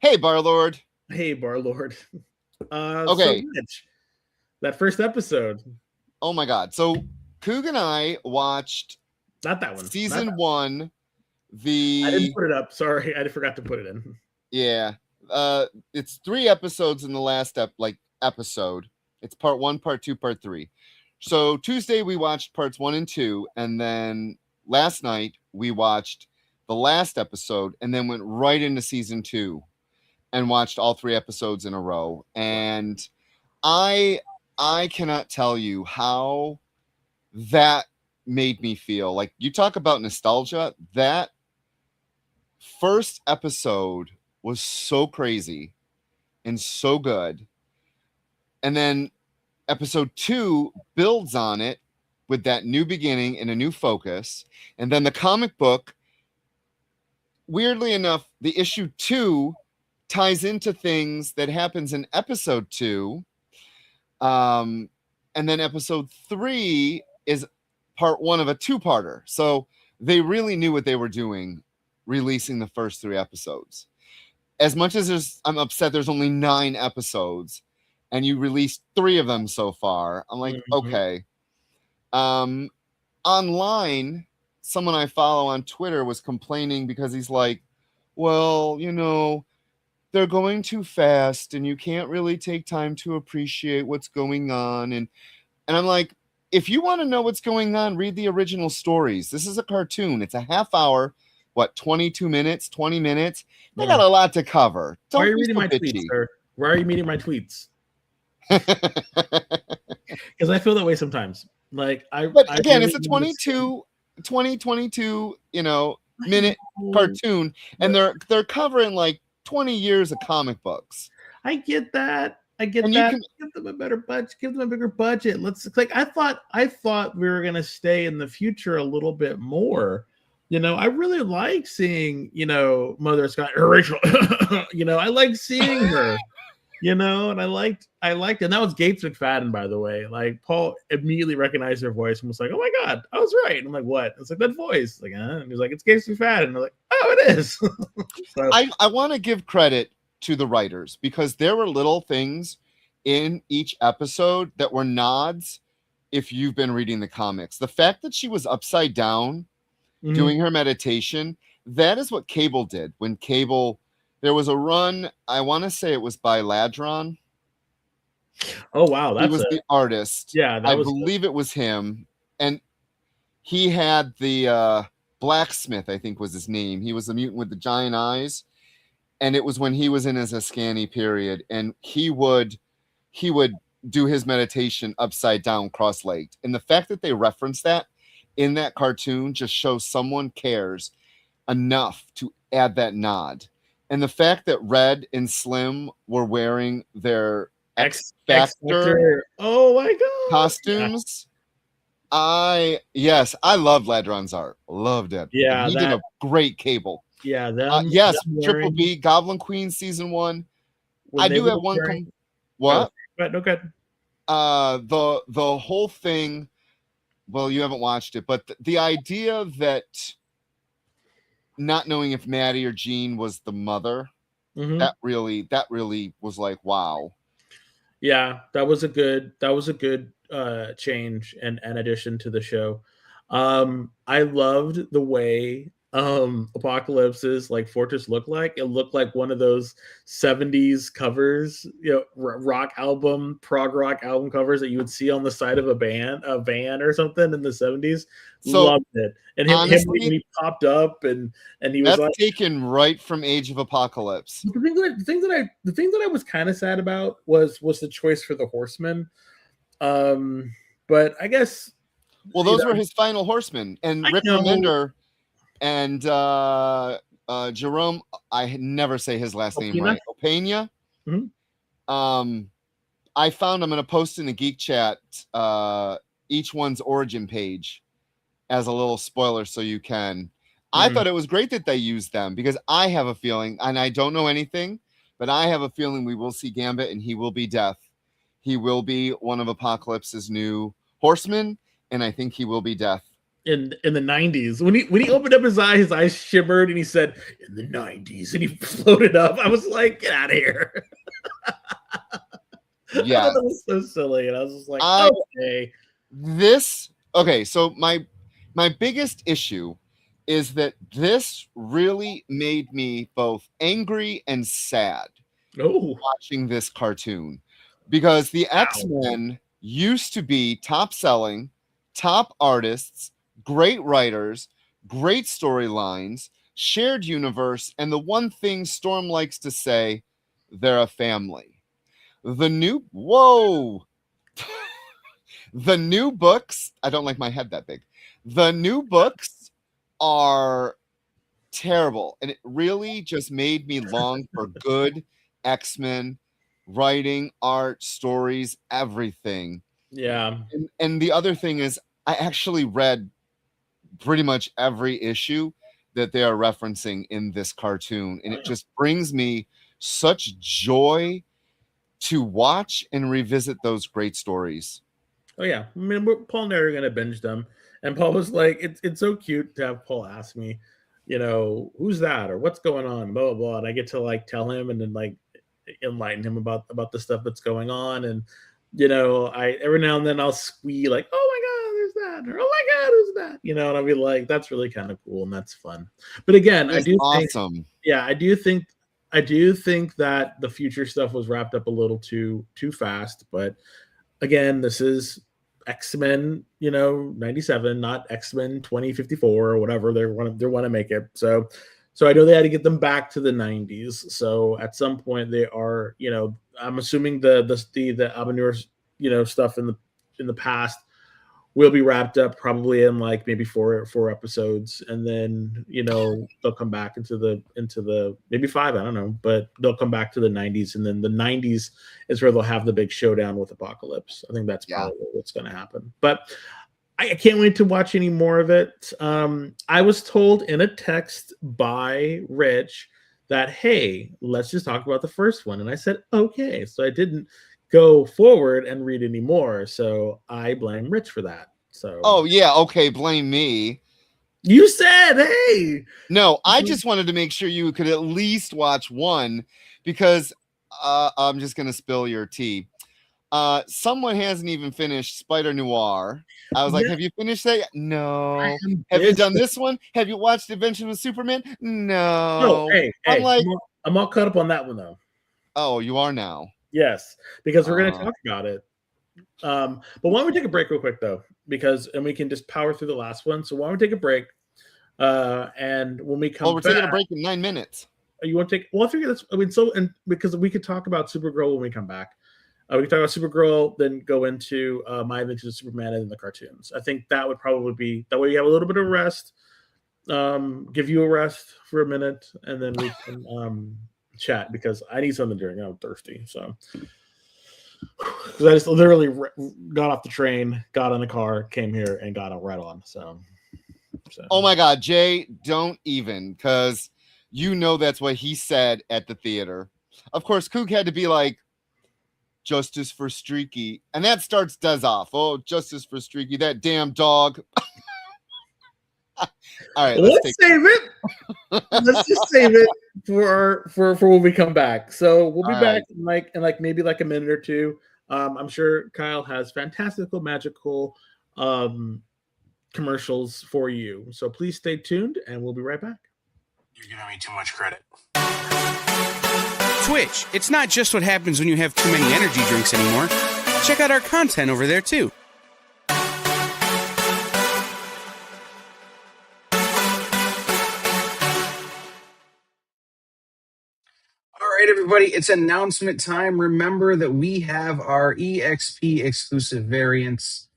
Hey, Barlord. Hey, Barlord. Okay. So Rich, that first episode. Oh my God. So Coog and I watched not that one. Season 1. I didn't put it up. Sorry, I forgot to put it in. Yeah. It's 3 episodes in the last episode. It's part 1, part 2, part 3. So Tuesday we watched parts 1 and 2, and then last night we watched the last episode, and then went right into season 2 and watched all 3 episodes in a row. And I cannot tell you how that made me feel. Like, you talk about nostalgia, that first episode was so crazy and so good. And then episode 2 builds on it with that new beginning and a new focus. And then the comic book, weirdly enough, the issue 2 ties into things that happens in episode 2. And then episode 3 is part 1 of a 2-parter. So they really knew what they were doing, releasing the first 3 episodes. As much as I'm upset there's only 9 episodes and you released 3 of them so far, I'm like, okay. Online, someone I follow on Twitter was complaining because he's like, well, they're going too fast and you can't really take time to appreciate what's going on. And I'm like, if you want to know what's going on, read the original stories. This is a cartoon. It's a half hour, 22 minutes, 20 minutes. They got a lot to cover. Why are you reading my tweets, sir? Why are you reading my tweets? Because I feel that way sometimes. But again, it's a 22 minute cartoon, and they're covering like 20 years of comic books. I get that. Give them a better budget. Give them a bigger budget. I thought we were gonna stay in the future a little bit more. I really like seeing, Mother Scott or Rachel. I like seeing her. And I liked, and that was Gates McFadden, by the way. Like Paul immediately recognized her voice and was like, "Oh my god, I was right." And I'm like, "What?" It's like that voice, like, and he's like, "It's Gates McFadden." And I'm like, "Oh, it is." So I want to give credit to the writers because there were little things in each episode that were nods. If you've been reading the comics, the fact that she was upside down doing her meditation, that is what Cable did when Cable. There was a run. I want to say it was by Ladron. oh wow, He that's was a the artist. yeah, that I was believe it was him, and he had the blacksmith. I think was his name. He was the mutant with the giant eyes, and it was when he was in his Ascani period, and he would do his meditation upside down, cross-legged. And the fact that they reference that in that cartoon just shows someone cares enough to add that nod. And the fact that Red and Slim were wearing their X Factor oh my god, costumes, I loved Ladron's art. Loved it. And yeah, he did that a great Cable. them Yes, Triple wearing B, Goblin Queen season 1. when I they do were have one wearing. what? But no good. The whole thing, well, you haven't watched it, but the idea that not knowing if Maddie or Jean was the mother, that really was like, wow. Yeah, that was a good change and addition to the show. I loved the way Apocalypse's like fortress looked like. It looked like one of those 70s covers, prog rock album covers that you would see on the side of a van or something in the 70s. So Loved it. And honestly, when he popped up and he was that's like taken right from Age of Apocalypse. the thing that I was kind of sad about was the choice for the Horsemen. But I guess those were his final horsemen, and Rick Remender and Jerome. I never say his last name right. Opeña. Mm-hmm. I found I'm going to post in the Geek Chat each one's origin page as a little spoiler, so you can. I thought it was great that they used them because I have a feeling, and I don't know anything, but I have a feeling we will see Gambit and he will be Death. He will be one of Apocalypse's new horsemen, and I think he will be Death. In the 90s, when he opened up his eyes shimmered and he said, "In the 90s," and he floated up. I was like, "Get out of here." Yeah. That was so silly. And I was just like, okay. So my biggest issue is that this really made me both angry and sad watching this cartoon, because the X-Men used to be top selling, top artists, great writers, great storylines, shared universe, and the one thing Storm likes to say, they're a family. The new books, I don't like my head that big. The new books are terrible, and it really just made me long for good X-Men writing, art, stories, everything. Yeah. And the other thing is, I actually read pretty much every issue that they are referencing in this cartoon, and it just brings me such joy to watch and revisit those great stories. Oh yeah, I mean, Paul and I are gonna binge them, and Paul was like, "It's so cute to have Paul ask me, who's that or what's going on, blah blah blah," and I get to like tell him and then like enlighten him about the stuff that's going on, and I every now and then I'll squee like, "Oh my god, there's that," or "Oh my god, who's that?" And I'll be like, "That's really kind of cool and that's fun." But again, I do think, I do think that the future stuff was wrapped up a little too fast, but again, this is X-Men, 97, not X-Men 2054 or whatever they want to make it. So I know they had to get them back to the 90s. So at some point they are, I'm assuming the Avenir, stuff in the past will be wrapped up probably in like maybe four episodes, and then they'll come back into the maybe 5, I don't know, but they'll come back to the 90s, and then the 90s is where they'll have the big showdown with Apocalypse. I think that's probably what's going to happen, but I can't wait to watch any more of it. I was told in a text by Rich that, hey, let's just talk about the first one. And I said, okay. So I didn't go forward and read anymore. So I blame Rich for that. So Oh yeah, okay, blame me. you said, hey. No, I just wanted to make sure you could at least watch one, because I'm just gonna spill your tea. Someone hasn't even finished Spider Noir. I was like, have you finished that yet? No. Have you done this one? Have you watched Adventures of Superman? No. No. Hey, I'm like, I'm all caught up on that one though. oh, you are now. Yes, because we're going to talk about it. But why don't we take a break real quick though? And we can just power through the last one. So why don't we take a break? And when we come we're taking a break in 9 minutes. You want to take? Well, I figure that's. I mean, and because we could talk about Supergirl when we come back. We can talk about Supergirl, then go into My Adventures of Superman and the cartoons. I think that would probably be that way. You have a little bit of rest. Give you a rest for a minute, and then we can chat, because I need something to drink. I'm thirsty, so because I just literally got off the train, got in the car, came here, and got right on. So. Oh my God, Jay, don't even, because you know that's what he said at the theater. Of course, Coog had to be like, justice for Streaky, and that does off. Oh, justice for Streaky, that damn dog. All right, let's save it. Let's just save it for when we come back. So we'll be back in maybe like a minute or two. I'm sure Kyle has fantastical, magical commercials for you. So please stay tuned, and we'll be right back. You're giving me too much credit. Twitch, it's not just what happens when you have too many energy drinks anymore. Check out our content over there too. All right, everybody, it's announcement time. Remember that we have our EXP exclusive variants,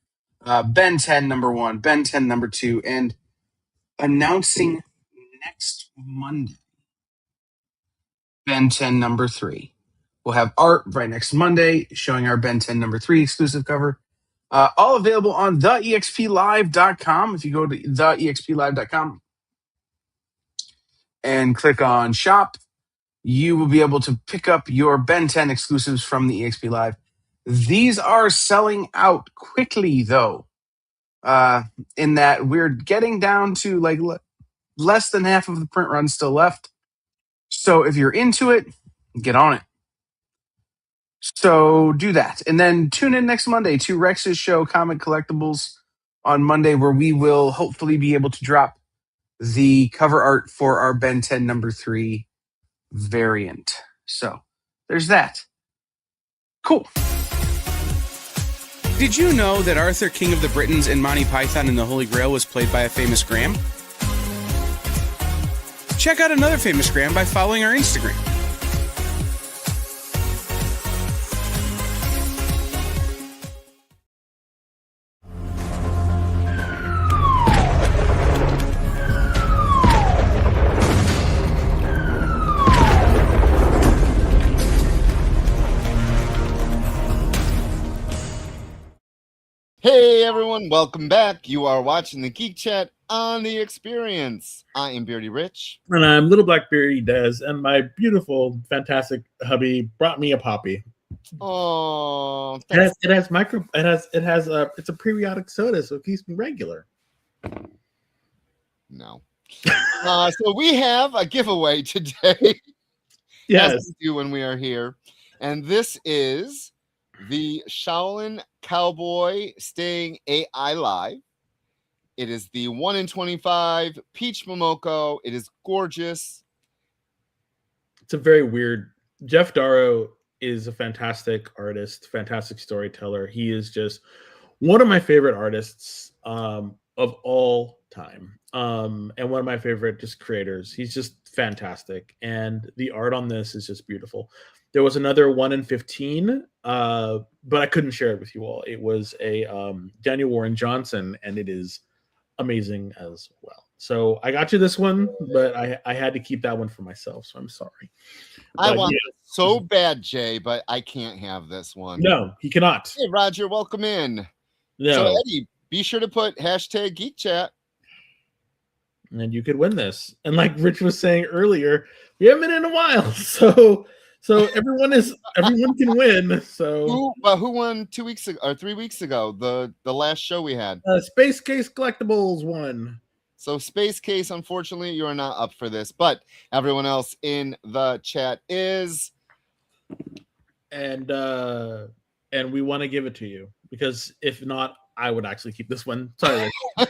Ben 10 number 1, Ben 10 number 2, and announcing next Monday, Ben 10 number 3. We'll have art right next Monday showing our Ben 10 number 3 exclusive cover. All available on theexplive.com. If you go to theexplive.com and click on shop, you will be able to pick up your Ben 10 exclusives from the EXP Live. These are selling out quickly, though, in that we're getting down to like less than half of the print run still left. So if you're into it, get on it. So do that. And then tune in next Monday to Rex's show, Comic Collectibles, on Monday, where we will hopefully be able to drop the cover art for our Ben 10 number 3 variant. So there's that. Cool. Did you know that Arthur, King of the Britons, in Monty Python and the Holy Grail was played by a famous Graham? Check out another famous Graham by following our Instagram. Hey everyone, welcome back. You are watching the Geek Chat on the Experience. I am Beardy Rich. And I'm Little Blackberry Des, and my beautiful, fantastic hubby brought me a poppy. Oh, it's a periodic soda, so it keeps me regular. No. So we have a giveaway today. Yes. As we do when we are here. And this is the Shaolin Cowboy staying AI live. It is the 1 in 25 Peach Momoko. It is gorgeous. It's a very weird. Jeff Darrow is a fantastic artist, fantastic storyteller. He is just one of my favorite artists of all time, and one of my favorite just creators. He's just fantastic, and the art on this is just beautiful. There was another 1 in 15, but I couldn't share it with you all. It was a Daniel Warren Johnson, and it is amazing as well. So I got you this one, but I had to keep that one for myself, so I'm sorry. I want it so bad, Jay, but I can't have this one. No, he cannot. Hey, Roger, welcome in. No. So, Eddie, be sure to put hashtag Geek Chat. and you could win this. And like Rich was saying earlier, we haven't been in a while, so everyone can win. So who won 2 weeks ago or 3 weeks ago? The last show we had. Space Case Collectibles won. So Space Case, unfortunately, you are not up for this, but everyone else in the chat is. And we want to give it to you, because if not, I would actually keep this one. Sorry. So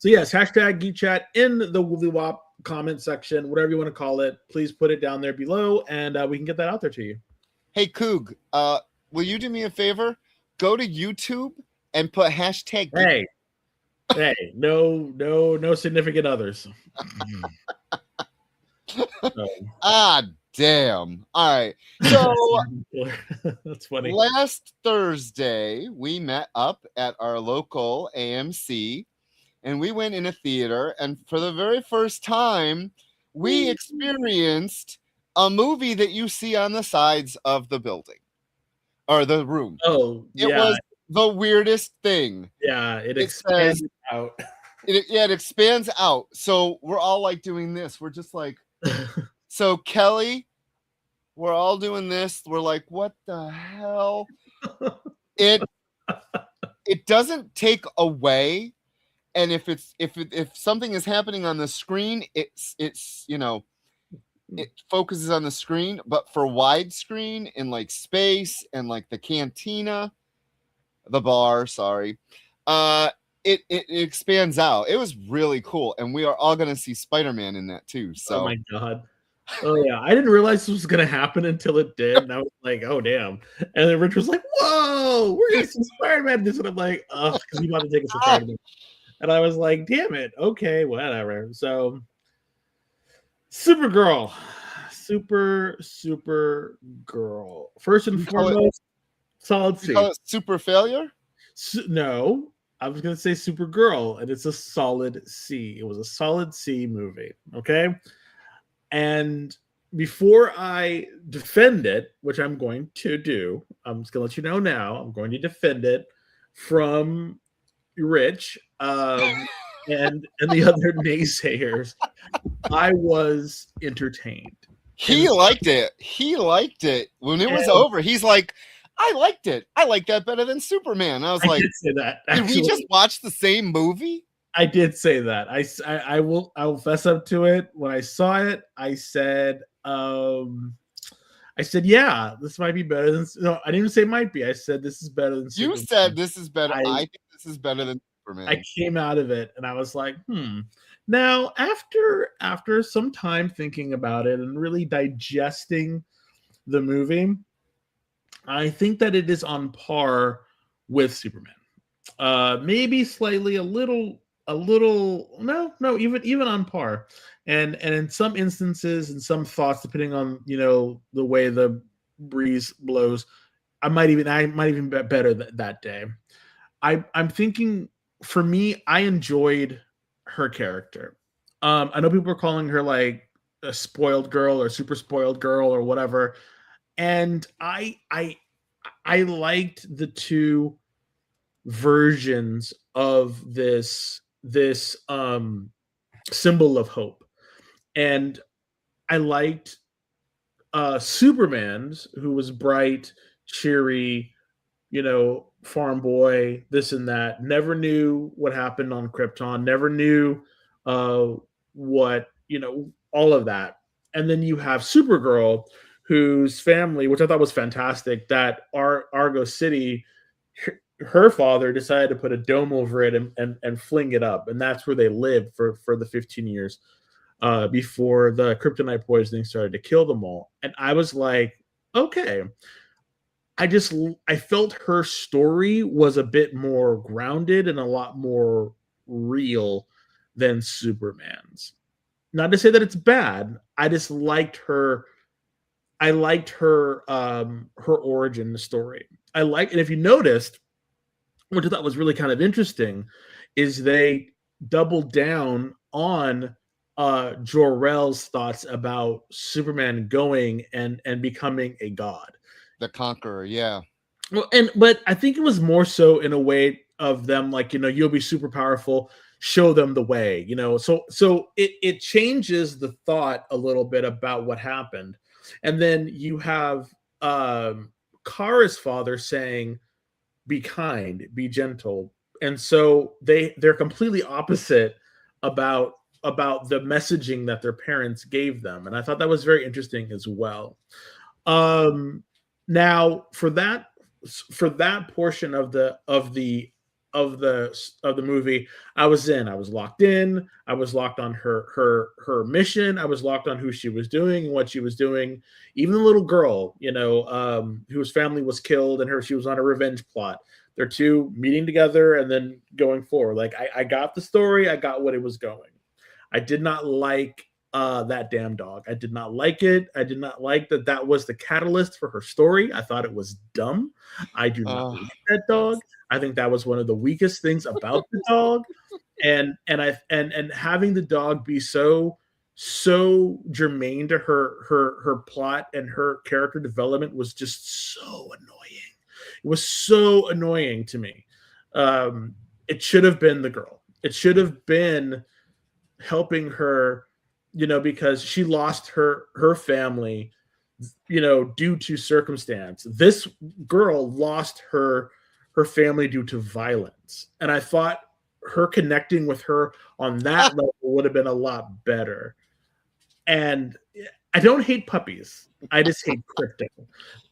yes, hashtag Geek Chat in the Woolly Wop comment section, whatever you want to call it. Please put it down there below, and we can get that out there to you. Hey, Coog, will you do me a favor? Go to YouTube and put hashtag. Hey, no significant others. Damn. All right. So that's funny. Last Thursday, we met up at our local AMC, and we went in a theater, and for the very first time, we experienced a movie that you see on the sides of the building or the room. Oh, it was the weirdest thing. Yeah, it expands out. It expands out. So we're all like doing this. We're just like, so Kelly, we're all doing this. We're like, what the hell? It doesn't take away. And if something is happening on the screen, it's it focuses on the screen. But for widescreen in like space and like the cantina, the bar, sorry, it expands out. It was really cool, and we are all going to see Spider-Man in that too. So, oh my god. Oh yeah, I didn't realize this was gonna happen until it did, and I was like, "Oh damn!" And then Rich was like, "Whoa, we're gonna see Spider-Man!" This, and I'm like, "Oh," because he wanted to take us to Spider-Man, and I was like, "Damn it, okay, whatever." So, Supergirl. First and foremost, solid C. You call it super failure? No, I was gonna say Supergirl, and it's a solid C. It was a solid C movie. Okay. And before I defend it, which I'm going to do, I'm just going to let you know now, I'm going to defend it from Rich and the other naysayers. I was entertained. He liked it. When it was over, he's like, I liked it. I like that better than Superman. I was like, did say that, did we just watch the same movie? I did say that. I will fess up to it. When I saw it, I said, yeah, this might be better than. No, I didn't even say might be. I said this is better than. You Superman. said this is better. I think this is better than Superman. I came out of it and I was like, Now, after some time thinking about it and really digesting the movie, I think that it is on par with Superman. Maybe slightly a little no, even on par. And in some instances and some thoughts, depending on the way the breeze blows, I might even be better that day. I'm thinking, for me, I enjoyed her character. I know people are calling her like a spoiled girl or super spoiled girl or whatever, and I liked the two versions of this symbol of hope. And I liked Superman's, who was bright, cheery, farm boy, this and that, never knew what happened on Krypton, never knew what, all of that. And then you have Supergirl, whose family, which I thought was fantastic, that Argo City, her father decided to put a dome over it and fling it up. And that's where they lived for the 15 years before the kryptonite poisoning started to kill them all. And I was like, okay. I felt her story was a bit more grounded and a lot more real than Superman's. Not to say that it's bad. I just liked her. I liked her origin story. And if you noticed, which I thought was really kind of interesting, is they doubled down on Jor-El's thoughts about Superman going and becoming a god, the conqueror. Yeah. Well, but I think it was more so in a way of them like, you'll be super powerful. show them the way, so it changes the thought a little bit about what happened. And then you have Kara's father saying, be kind, be gentle. And so they're completely opposite about the messaging that their parents gave them. And I thought that was very interesting as well. Now for that portion of the movie, I was locked in. I was locked on her mission. I was locked on who she was doing and what she was doing. Even the little girl, whose family was killed, and she was on a revenge plot. They're two meeting together and then going forward. Like I got the story. I got what it was going. I did not like that damn dog. I did not like it. I did not like that was the catalyst for her story. I thought it was dumb. I do not like that dog. I think that was one of the weakest things about the dog. And having the dog be so germane to her plot and her character development was just so annoying. It was so annoying to me. It should have been the girl. It should have been helping her, because she lost her family, due to circumstance. This girl lost her family due to violence. And I thought her connecting with her on that level would have been a lot better. And I don't hate puppies. I just hate Crypto.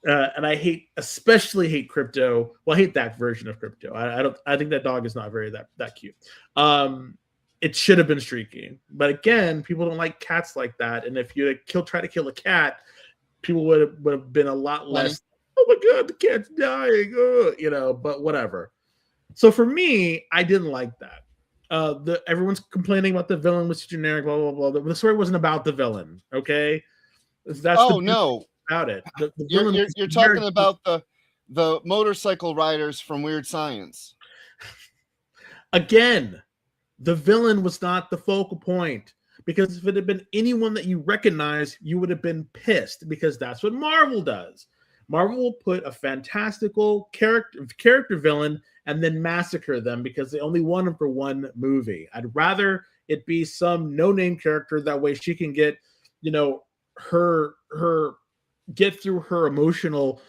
And I especially hate Crypto. Well, I hate that version of Crypto. I think that dog is not very that cute. It should have been Streaky. But again, people don't like cats like that. And if you try to kill a cat, people would have been a lot less, oh my God, the cat's dying. But whatever. So for me, I didn't like that. Everyone's complaining about the villain was generic, blah, blah, blah. The story wasn't about the villain, okay? That's no. About it. You're talking about the motorcycle riders from Weird Science. Again, the villain was not the focal point, because if it had been anyone that you recognize, you would have been pissed, because that's what Marvel does. Marvel will put a fantastical character villain and then massacre them because they only want them for one movie. I'd rather it be some no-name character. That way she can get, her get through her emotional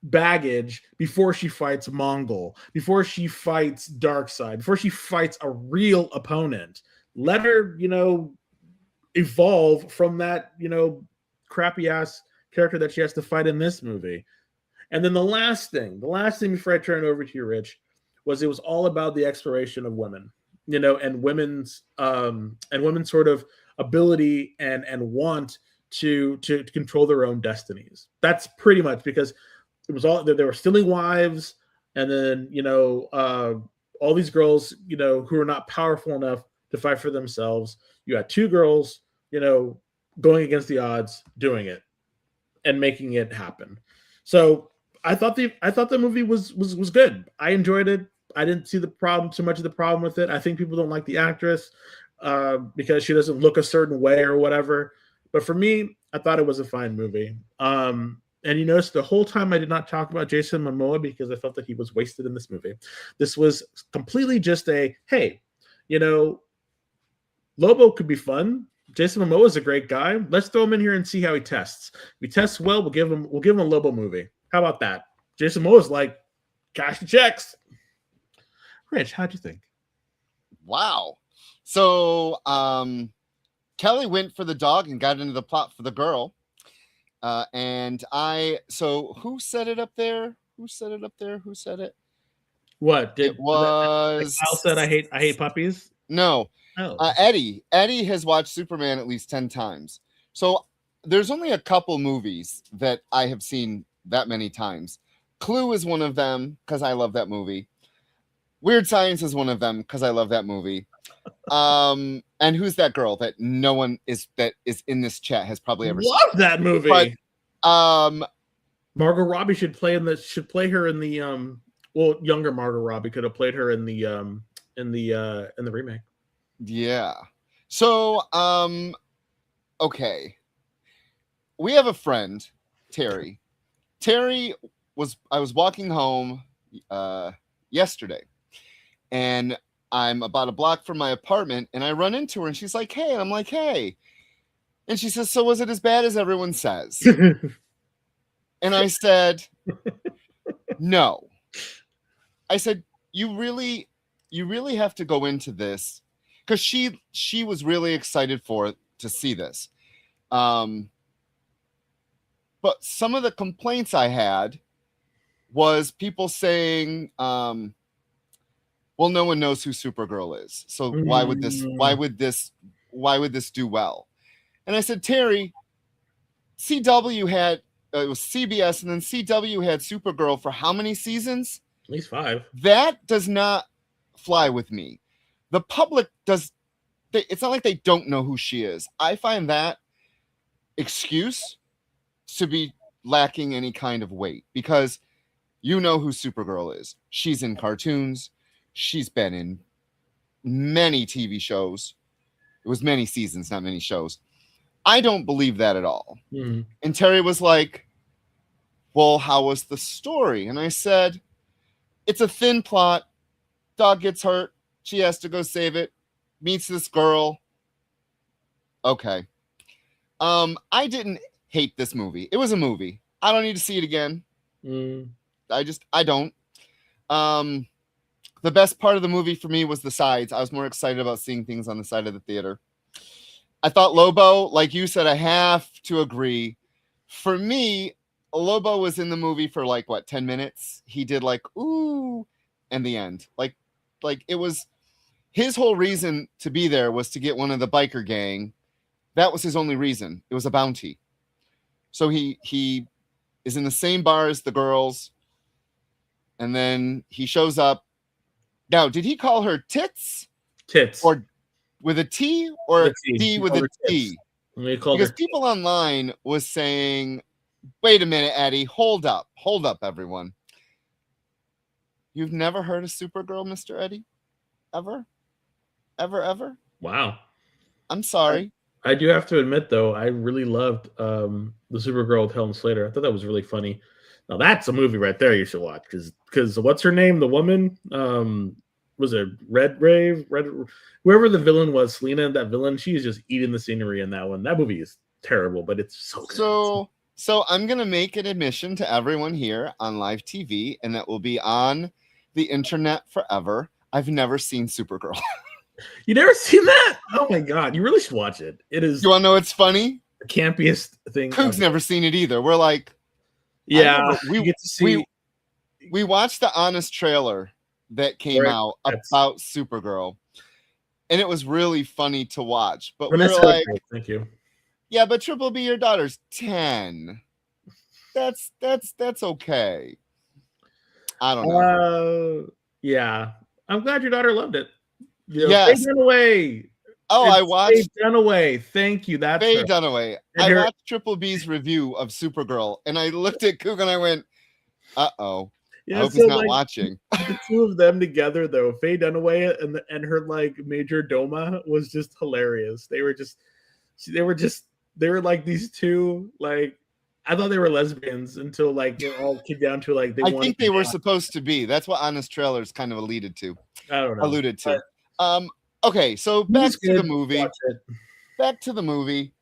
baggage before she fights Mongol, before she fights Darkseid, before she fights a real opponent. Let her, evolve from that, crappy ass character that she has to fight in this movie. And then the last thing before I turn it over to you, Rich, was it was all about the exploration of women, and women's sort of ability and want to control their own destinies. That's pretty much, because it was all, they were stealing wives, and then all these girls who are not powerful enough to fight for themselves. You had two girls going against the odds, doing it and making it happen. So I thought the movie was good. I enjoyed it. I didn't see too much of the problem with it. I think people don't like the actress because she doesn't look a certain way or whatever. But for me, I thought it was a fine movie. And you notice the whole time I did not talk about Jason Momoa because I felt that he was wasted in this movie. This was completely just hey, Lobo could be fun. Jason Momoa is a great guy. Let's throw him in here and see how he tests. If he tests well, we'll give him a Lobo movie. How about that? Jason Momoa's like, cash the checks. Rich, how'd you think? Wow. So Kelly went for the dog and got into the plot for the girl. So who set it up there? Who said it? What? It was Kyle said I hate puppies? No. Oh. Eddie has watched Superman at least 10 times. So there's only a couple movies that I have seen that many times. Clue is one of them because I love that movie. Weird Science is one of them because I love that movie. And who's that girl that no one is in this chat has probably ever seen? Love that movie. But Margot Robbie should play her in the younger Margot Robbie could have played her in the remake. Yeah. So okay. We have a friend, Terry. I was walking home yesterday, and I'm about a block from my apartment, and I run into her, and she's like, "Hey," and I'm like, "Hey," and she says, "So was it as bad as everyone says?" And I said, "No." I said, you really have to go into this," because she was really excited to see this. But some of the complaints I had was people saying, well, no one knows who Supergirl is, so why would this do well? And I said, Terry, CW had it was CBS, and then CW had Supergirl for how many seasons? At least 5. That does not fly with me. The public does. It's not like they don't know who she is. I find that excuse to be lacking any kind of weight, because you know who Supergirl is. She's in cartoons. She's been in many TV shows. It was many seasons, not many shows. I don't believe that at all. Mm-hmm. And Terry was like, well, how was the story? And I said, it's a thin plot. Dog gets hurt. She has to go save it. Meets this girl. Okay. I didn't hate this movie. It was a movie. I don't need to see it again. I don't. The best part of the movie for me was the sides. I was more excited about seeing things on the side of the theater. I thought Lobo, like you said, I have to agree. For me, Lobo was in the movie for 10 minutes. He did ooh, and the end. Like it was his whole reason to be there was to get one of the biker gang. That was his only reason. It was a bounty. So he is in the same bar as the girls, and then he shows up. Now, did he call her tits? Tits. Or with a T or a D with a T? Because people online was saying, wait a minute, Eddie, hold up, everyone. You've never heard of Supergirl, Mr. Eddie? Ever? Wow. I'm sorry. I do have to admit, though, I really loved the Supergirl with Helen Slater. I thought that was really funny. Now, that's a movie right there you should watch. Because what's her name? The woman? Was it Redgrave? Whoever the villain was, Selena, that villain, she is just eating the scenery in that one. That movie is terrible, but it's so good. So I'm going to make an admission to everyone here on live TV, and that will be on the internet forever. I've never seen Supergirl. You never seen that? Oh my God. You really should watch it. It is. You want to know what's funny? The campiest thing. Coog's never seen it either. We're like, yeah, we get to see. We watched the honest trailer that came out about Supergirl, and it was really funny to watch. But we were like, thank you. Yeah, but Triple B, your daughter's 10. That's okay. I don't know. Yeah, I'm glad your daughter loved it. Yes. Faye Dunaway. I watched Faye Dunaway. Thank you. That's Faye Dunaway. I watched Triple B's review of Supergirl, and I looked at Coog and I went, "Uh-oh." Yeah, I hope he's not watching. The two of them together, though, Faye Dunaway and her Major Doma was just hilarious. They were like these two, I thought they were lesbians until it all came down to I think they were supposed to be. That's what honest trailers kind of alluded to. I don't know. Alluded to. Okay, so back to the movie. Back to the movie.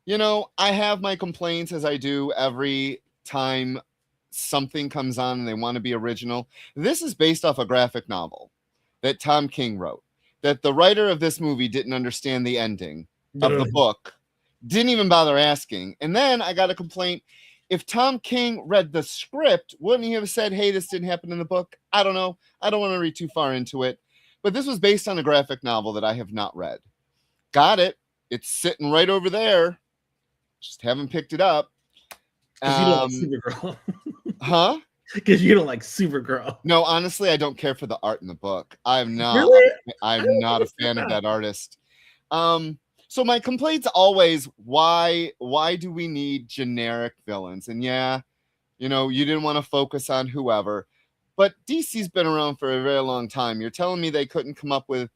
I have my complaints, as I do every time something comes on and they want to be original. This is based off a graphic novel that Tom King wrote, that the writer of this movie didn't understand the ending of the book, didn't even bother asking. And then I got a complaint. If Tom King read the script, wouldn't he have said, hey, this didn't happen in the book? I don't know. I don't want to read too far into it. But this was based on a graphic novel that I have not read. Got it. It's sitting right over there. Just haven't picked it up. You don't like Supergirl. Huh? Because you don't like Supergirl. No, honestly, I don't care for the art in the book. I'm not. Really? I'm not a fan of that artist. So my complaint's always, why do we need generic villains? And yeah, you didn't want to focus on whoever, but DC's been around for a very long time. You're telling me they couldn't come up with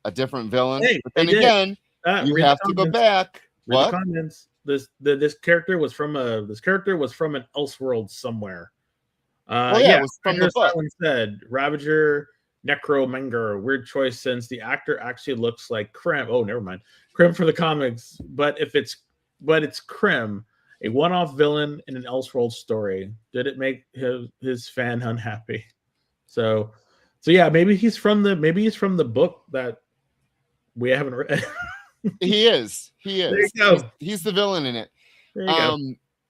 a different villain? Hey, but then again, you have to go back. What? Comments. This character was from an Elseworld somewhere. It was from the book. Someone said Ravager Necromonger, weird choice since the actor actually looks like Krim. Oh, never mind. Krim for the comics, but it's Krim, a one-off villain in an Elseworld story. Did it make his fan unhappy? So yeah, maybe he's from the book that we haven't read. He is. There you go. He's the villain in it. There you go.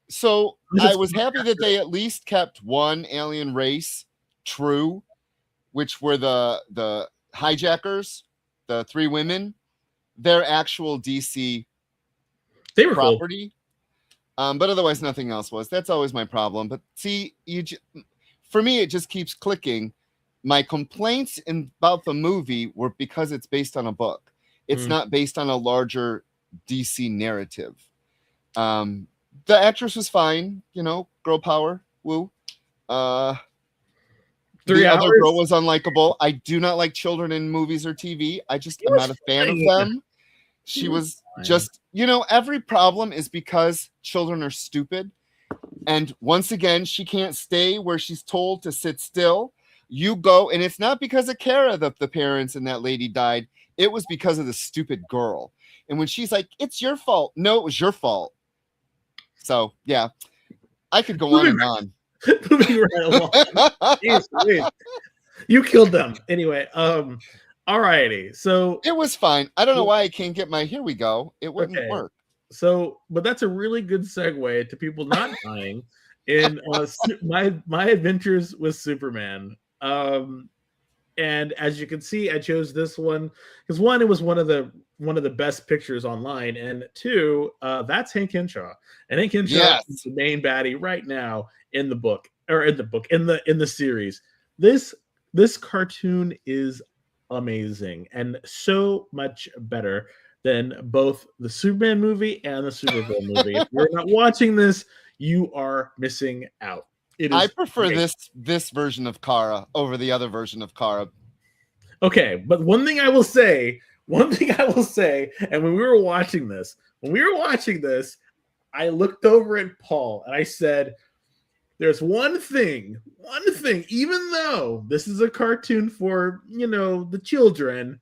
So I was happy that they at least kept one alien race true, which were the hijackers, the three women. They're actual DC They were property. Cool. But otherwise nothing else was. That's always my problem. But see, for me, it just keeps clicking. My complaints about the movie were because it's based on a book. It's not based on a larger DC narrative. The actress was fine, girl power, woo. The other girl was unlikable. I do not like children in movies or TV. I'm not a fan of them. She was just, every problem is because children are stupid. And once again, she can't stay where she's told to sit still. You go, and it's not because of Kara that the parents and that lady died. It was because of the stupid girl. And when she's like, it's your fault. No, it was your fault. So, yeah, I could go on and on. Moving right along. Jeez, you killed them. Anyway, all righty. So it was fine. I don't know why I can't get my here we go. It wouldn't work. So, but that's a really good segue to people not dying in my adventures with Superman. And as you can see, I chose this one because one, it was one of the best pictures online, and two, that's Hank Henshaw, and Hank Henshaw is the main baddie right now in the series. This cartoon is amazing and so much better than both the Superman movie and the Supergirl movie. If you're not watching this, you are missing out. I prefer this version of Kara over the other version of Kara. Okay, but one thing I will say, and when we were watching this, I looked over at Paul and I said, there's one thing, even though this is a cartoon for, the children,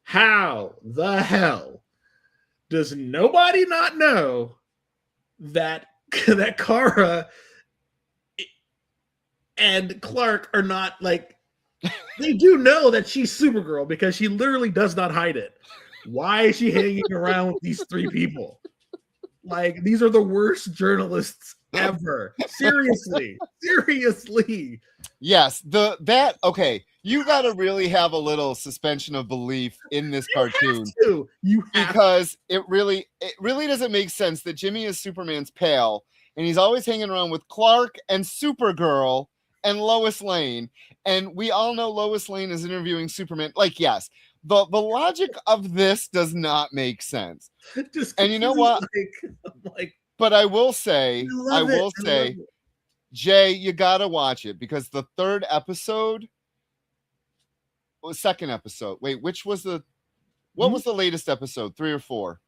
how the hell does nobody not know that Kara and Clark are not like, they do know that she's Supergirl because she literally does not hide it. Why is she hanging around with these three people? Like, these are the worst journalists ever. Seriously. Yes, okay. You got to really have a little suspension of belief in this cartoon. Because it really doesn't make sense that Jimmy is Superman's pal and he's always hanging around with Clark and Supergirl and Lois Lane, and we all know Lois Lane is interviewing Superman. Like, yes, the logic of this does not make sense. And you know what? But I will say, Jay, you gotta watch it because the second episode. Wait, which was what was the latest episode? 3 or 4?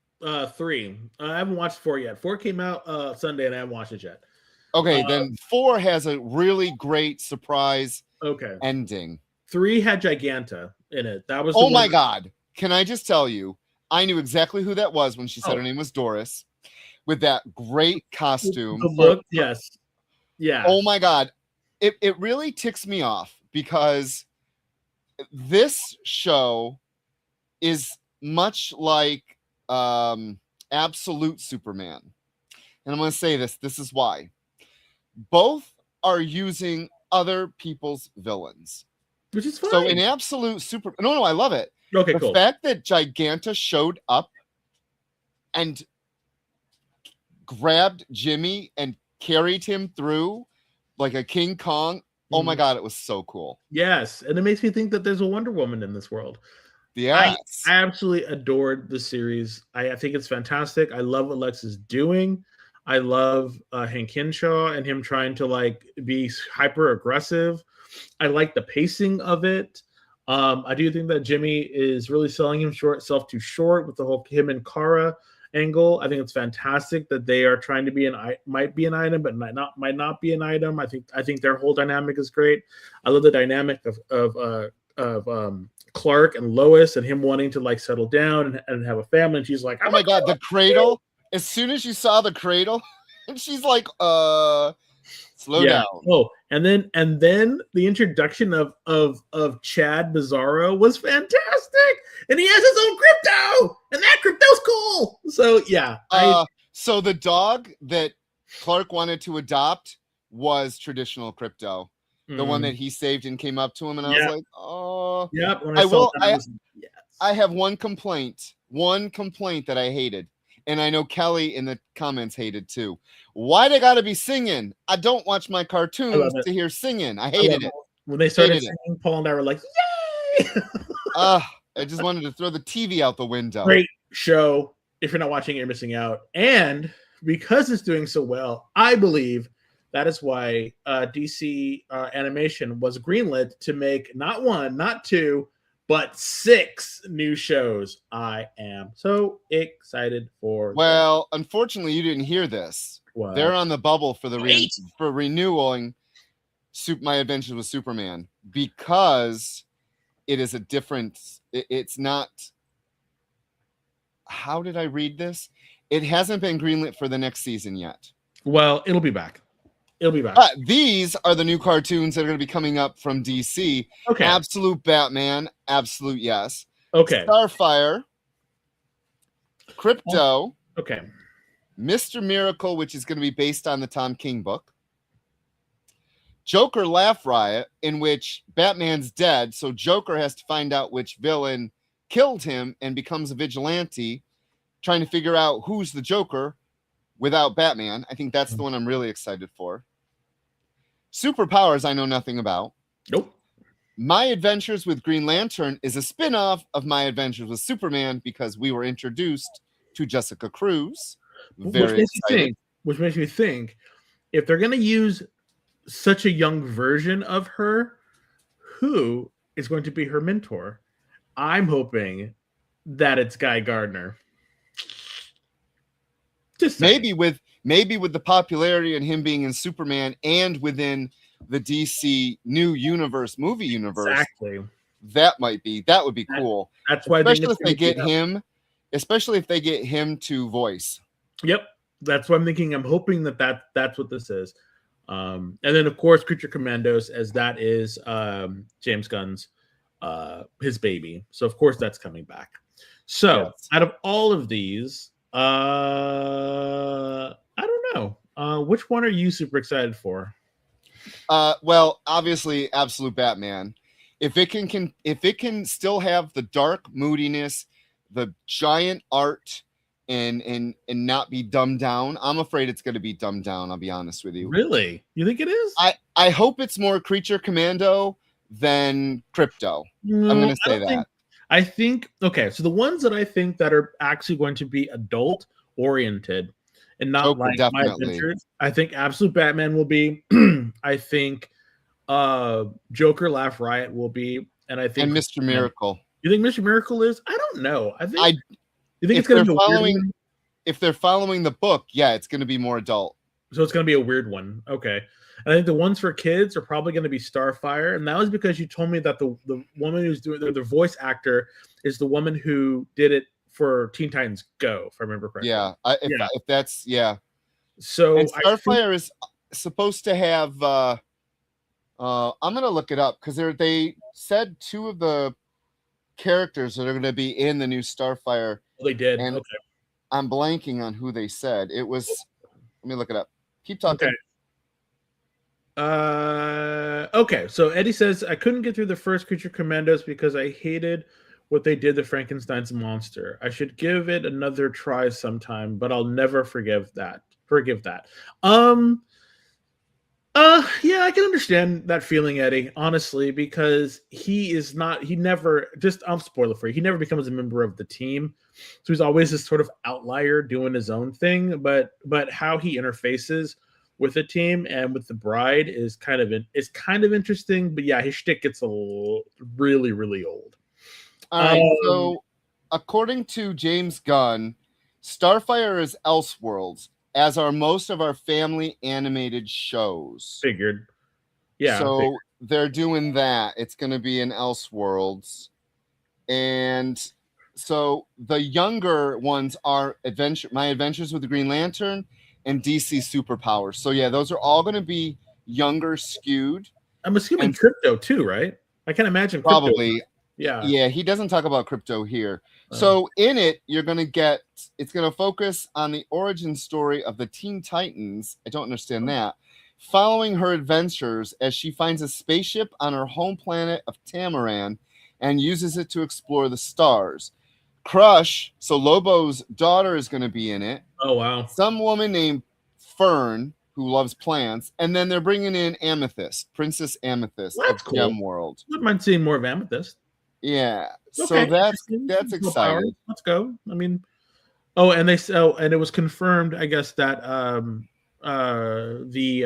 3. I haven't watched 4 yet. 4 came out Sunday, and I haven't watched it yet. Okay, then 4 has a really great surprise ending. 3 had Giganta in it. That was my God. Can I just tell you, I knew exactly who that was when she said her name was Doris with that great costume. The look, yes. Yeah. Oh my God. It really ticks me off because this show is much like Absolute Superman. And I'm going to say this is why. Both are using other people's villains. Which is fine. So in Absolute Super... No, I love it. Okay, the fact that Giganta showed up and grabbed Jimmy and carried him through like a King Kong. Oh my God, it was so cool. Yes, and it makes me think that there's a Wonder Woman in this world. Yes. I absolutely adored the series. I think it's fantastic. I love what Lex is doing. I love Hank Henshaw and him trying to be hyper aggressive. I like the pacing of it. I do think that Jimmy is really selling himself too short with the whole him and Kara angle. I think it's fantastic that they are trying to might be an item, but might not be an item. I think their whole dynamic is great. I love the dynamic of Clark and Lois and him wanting to like settle down and have a family. And she's like, oh my God, the cradle. As soon as you saw the cradle, and she's like, slow down. Oh, and then the introduction of Chad Bizarro was fantastic, and he has his own crypto, and that crypto's cool. So yeah, so the dog that Clark wanted to adopt was traditional crypto, the one that he saved and came up to him, and I was like, oh, yep. I have one complaint that I hated. And I know Kelly in the comments hated too. Why they gotta be singing? I don't watch my cartoons to hear singing. I hated it. When they started singing, Paul and I were like, yay! I just wanted to throw the TV out the window. Great show. If you're not watching it, you're missing out. And because it's doing so well, I believe that is why DC Animation was greenlit to make not one, not two, but 6 new shows. I am so excited for. Well, unfortunately, you didn't hear this. What? They're on the bubble for for renewing My Adventures with Superman, because it is a different. It's not. How did I read this? It hasn't been greenlit for the next season yet. Well, it'll be back. It'll be back. But these are the new cartoons that are going to be coming up from DC. Okay. Absolute Batman. Absolute yes. Okay. Starfire. Crypto. Okay. Mr. Miracle, which is going to be based on the Tom King book. Joker Laugh Riot, in which Batman's dead, so Joker has to find out which villain killed him and becomes a vigilante, trying to figure out who's the Joker without Batman. I think that's the one I'm really excited for. Superpowers I know nothing about. Nope. My Adventures with Green Lantern is a spin-off of My Adventures with Superman, because we were introduced to Jessica Cruz. Very excited. Which makes me think, if they're going to use such a young version of her, who is going to be her mentor? I'm hoping that it's Guy Gardner. Just maybe with the popularity and him being in Superman and within the DC new movie universe. Exactly. That would be cool. That's why, especially if they get him to voice. Yep. That's what I'm thinking. I'm hoping that's what this is. And then of course Creature Commandos, as that is James Gunn's his baby. So of course that's coming back. So yes. Out of all of these, I don't know. Which one are you super excited for? Well, obviously, Absolute Batman. If it can still have the dark moodiness, the giant art, and not be dumbed down, I'm afraid it's going to be dumbed down. I'll be honest with you. Really? You think it is? I hope it's more Creature Commando than Crypto. No, I'm going to say that. I think, okay, so the ones that I think that are actually going to be adult oriented and not like My Adventures, I think Absolute Batman will be. I think Joker Laugh Riot will be, and I think Mr. Miracle. You think Mr. Miracle is? I don't know. You think it's going to be following? If they're following the book, yeah, it's going to be more adult. So it's going to be a weird one. Okay. I think the ones for kids are probably going to be Starfire, and that was because you told me that the woman who's doing the voice actor is the woman who did it for Teen Titans Go, if I remember correctly. Yeah, if that's So and Starfire is supposed to have. I'm going to look it up because they said 2 of the characters that are going to be in the new Starfire. Well, they did. And okay. I'm blanking on who they said. It was. Let me look it up. Keep talking. Okay. Okay, so Eddie says, I couldn't get through the first Creature Commandos because I hated what they did to Frankenstein's monster. I should give it another try sometime, but I'll never forgive that. Yeah, I can understand that feeling, Eddie, honestly, because I'll spoil it for you. He never becomes a member of the team. So he's always this sort of outlier doing his own thing, but how he interfaces with the team and with the bride is kind of interesting, but yeah, his shtick gets really, really old. So according to James Gunn, Starfire is Elseworlds, as are most of our family animated shows. Figured. Yeah. So they're doing that. It's going to be in Elseworlds. And so the younger ones are My Adventures with the Green Lantern and DC Superpowers. So yeah, those are all going to be younger skewed. I'm assuming And crypto too, right? I can't imagine crypto. probably, Yeah. yeah, he doesn't talk about crypto here. Oh. So in it, it's going to focus on the origin story of the Teen Titans. I don't understand that. Following her adventures as she finds a spaceship on her home planet of Tamaran and uses it to explore the stars. Crush, so Lobo's daughter, is going to be in it. Oh, wow. Some woman named Fern who loves plants, and then they're bringing in Amethyst, Princess Amethyst That's of cool. Gem World. Wouldn't mind seeing more of Amethyst. Yeah, Okay. so that's exciting. Let's go. I mean, and it was confirmed, I guess, that the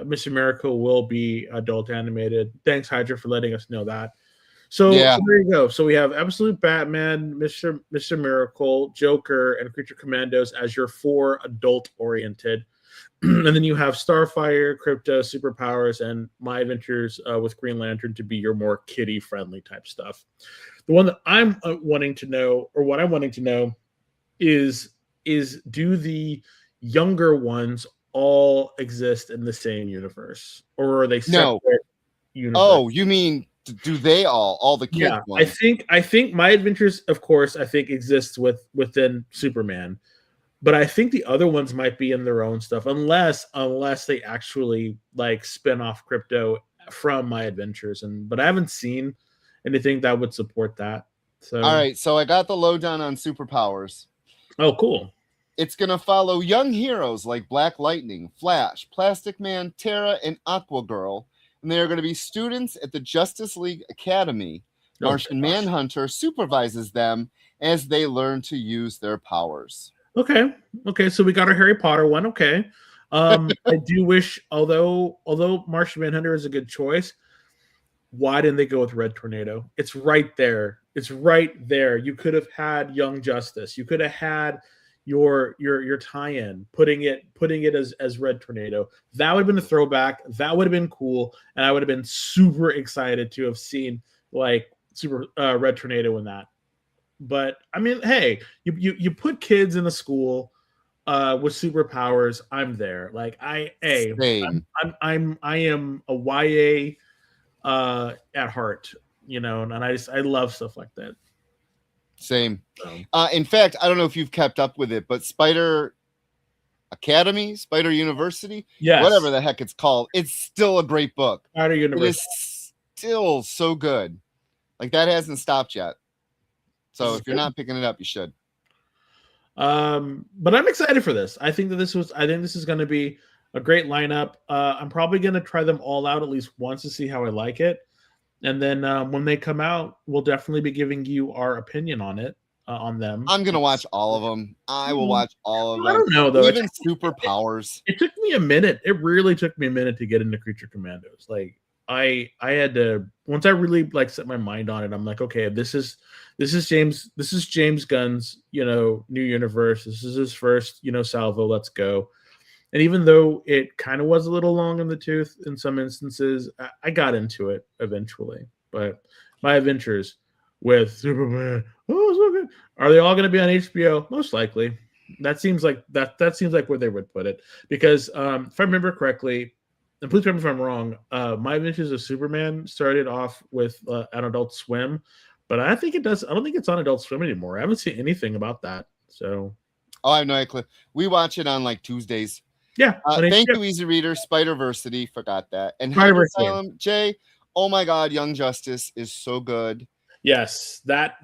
Mr. Miracle will be adult animated. Thanks, Hydra, for letting us know that. So there you go. So we have Absolute Batman, Mr. Miracle, Joker, and Creature Commandos as your 4 adult-oriented. And then you have Starfire, Crypto, Superpowers, and My Adventures with Green Lantern to be your more kiddie-friendly type stuff. The one that I'm wanting to know, or what I'm wanting to know, is do the younger ones all exist in the same universe, or are they separate universes? Oh, you mean do they all the kids ones? I think My Adventures, of course, I think exists within Superman, but I think the other ones might be in their own stuff, unless they actually like spin off Crypto from My Adventures, but I haven't seen anything that would support that. So all right, so I got the lowdown on Superpowers. Oh, cool. It's going to follow young heroes like Black Lightning, Flash, Plastic Man, Terra, and Aqua Girl, and they are going to be students at the Justice League Academy. Martian Manhunter supervises them as they learn to use their powers. Okay, so we got our Harry Potter one. Okay, I do wish, although Martian Manhunter is a good choice, why didn't they go with Red Tornado? It's right there. You could have had Young Justice. You could have had your tie-in, putting it as Red Tornado. That would have been a throwback. That would have been cool, and I would have been super excited to have seen like Red Tornado in that. But I mean, hey, you put kids in a school with superpowers. I'm there. Like I am a YA at heart, and I love stuff like that. Same. In fact, I don't know if you've kept up with it, but Spider Academy, Spider University, whatever the heck it's called, it's still a great book. Spider University. It is still so good. Like that hasn't stopped yet. So if you're not picking it up, you should. But I'm excited for this. I think this is going to be a great lineup. I'm probably going to try them all out at least once to see how I like it. And then when they come out, we'll definitely be giving you our opinion on it, on them. I'm going to watch all of them. I will watch all of them. I don't know, though. Even Superpowers. It took me a minute. It really took me a minute to get into Creature Commandos. Like, I had to, once I really like set my mind on it, I'm like, okay, this is James Gunn's, new universe. This is his first, salvo. Let's go. And even though it kind of was a little long in the tooth in some instances, I got into it eventually. But My Adventures with Superman, so good. Are they all going to be on HBO? Most likely. That seems like where they would put it. Because if I remember correctly, and please correct me if I'm wrong, My Adventures of Superman started off with an Adult Swim, but I don't think it's on Adult Swim anymore. I haven't seen anything about that. So, I have no idea. We watch it on like Tuesdays. Yeah. Thank you, Easy Reader. Spider-Versity, forgot that. And Hydra Asylum, Jay. Oh my God, Young Justice is so good. Yes, that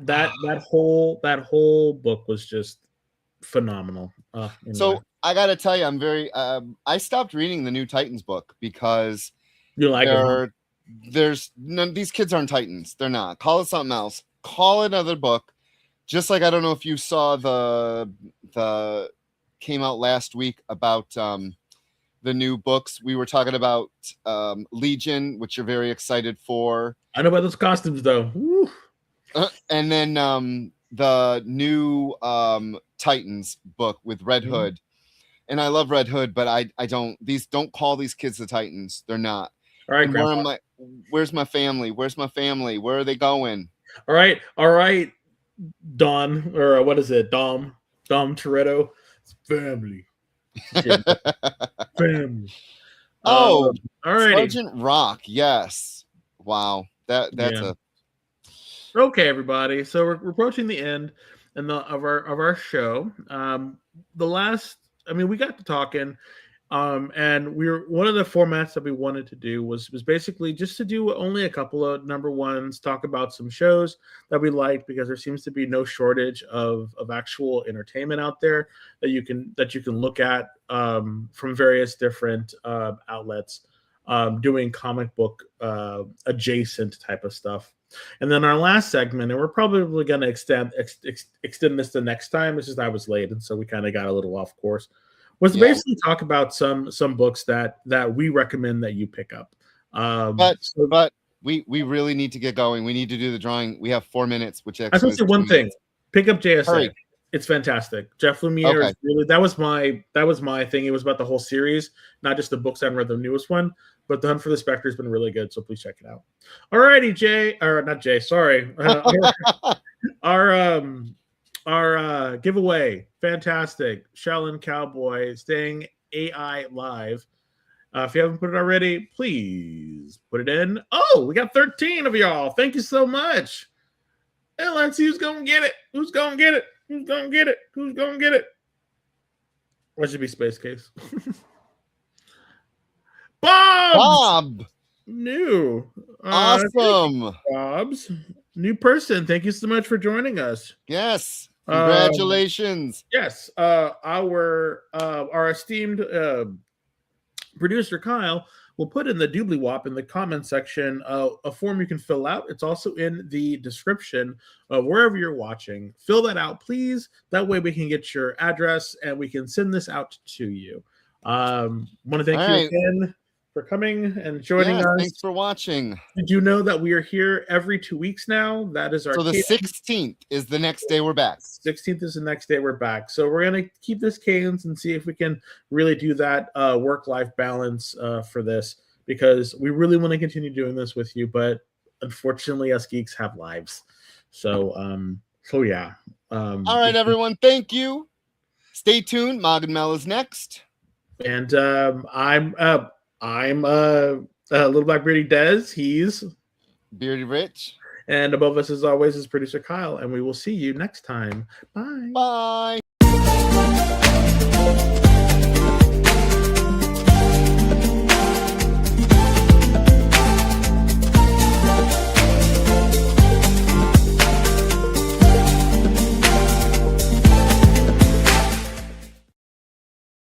whole book was just phenomenal. Anyway. So I got to tell you, I'm very. I stopped reading the new Titans book because you like it. There's none. These kids aren't Titans. They're not. Call it something else. Call it another book. Just like I don't know if you saw the came out last week about the new books. We were talking about Legion, which you're very excited for. I know about those costumes though. And then the new Titans book with Red Hood. And I love Red Hood, but I don't call these kids the Titans. They're not. All right, And Grandpa. where's my family? Where's my family? Where are they going? All right, Don, or what is it, Dom Toretto? It's family, family. Oh, All righty. Sergeant Rock. Yes. Wow. That's Yeah. Okay, everybody. So we're approaching the end of our show. The last, I mean, we got to talking, and one of the formats that we wanted to do was basically just to do only a couple of number ones, talk about some shows that we liked, because there seems to be no shortage of actual entertainment out there that you can look at from various different outlets, doing comic book adjacent type of stuff. And then our last segment, and we're probably going to extend this the next time. It's just I was late, and so we kind of got a little off course. Was to basically talk about some books that we recommend that you pick up. But we really need to get going. We need to do the drawing. We have 4 minutes, which I was going to say one thing. Pick up JSA. Hurry. It's fantastic. Jeff Lemire is really, that was my thing. It was about the whole series, not just the books. I haven't read the newest one, but The Hunt for the Spectre has been really good. So please check it out. All righty, not Jay. Sorry, our giveaway, fantastic. Shaolin Cowboy staying AI live. If you haven't put it already, please put it in. Oh, we got 13 of y'all. Thank you so much. And let's see who's gonna get it. Who's gonna get it? Who's gonna get it? Who's gonna get it? What should be Space Case? Bob. New. Awesome. Bob's new person. Thank you so much for joining us. Yes. Congratulations. Yes. Our esteemed producer Kyle will put in the doobly wop in the comment section a form you can fill out. It's also in the description of wherever you're watching. Fill that out, please. That way we can get your address and we can send this out to you. Want to thank you again for coming and joining us. Thanks for watching. Did you know that we are here every 2 weeks now? That is our So the 16th is the next day we're back. 16th is the next day we're back. So we're going to keep this cadence and see if we can really do that work-life balance for this, because we really want to continue doing this with you. But unfortunately, us geeks have lives. So, yeah. All right, everyone. Thank you. Stay tuned. Mog and Mel is next. And I'm Little Black Beardy Dez. He's Beardy Rich. And above us, as always, is producer Kyle. And we will see you next time. Bye. Bye.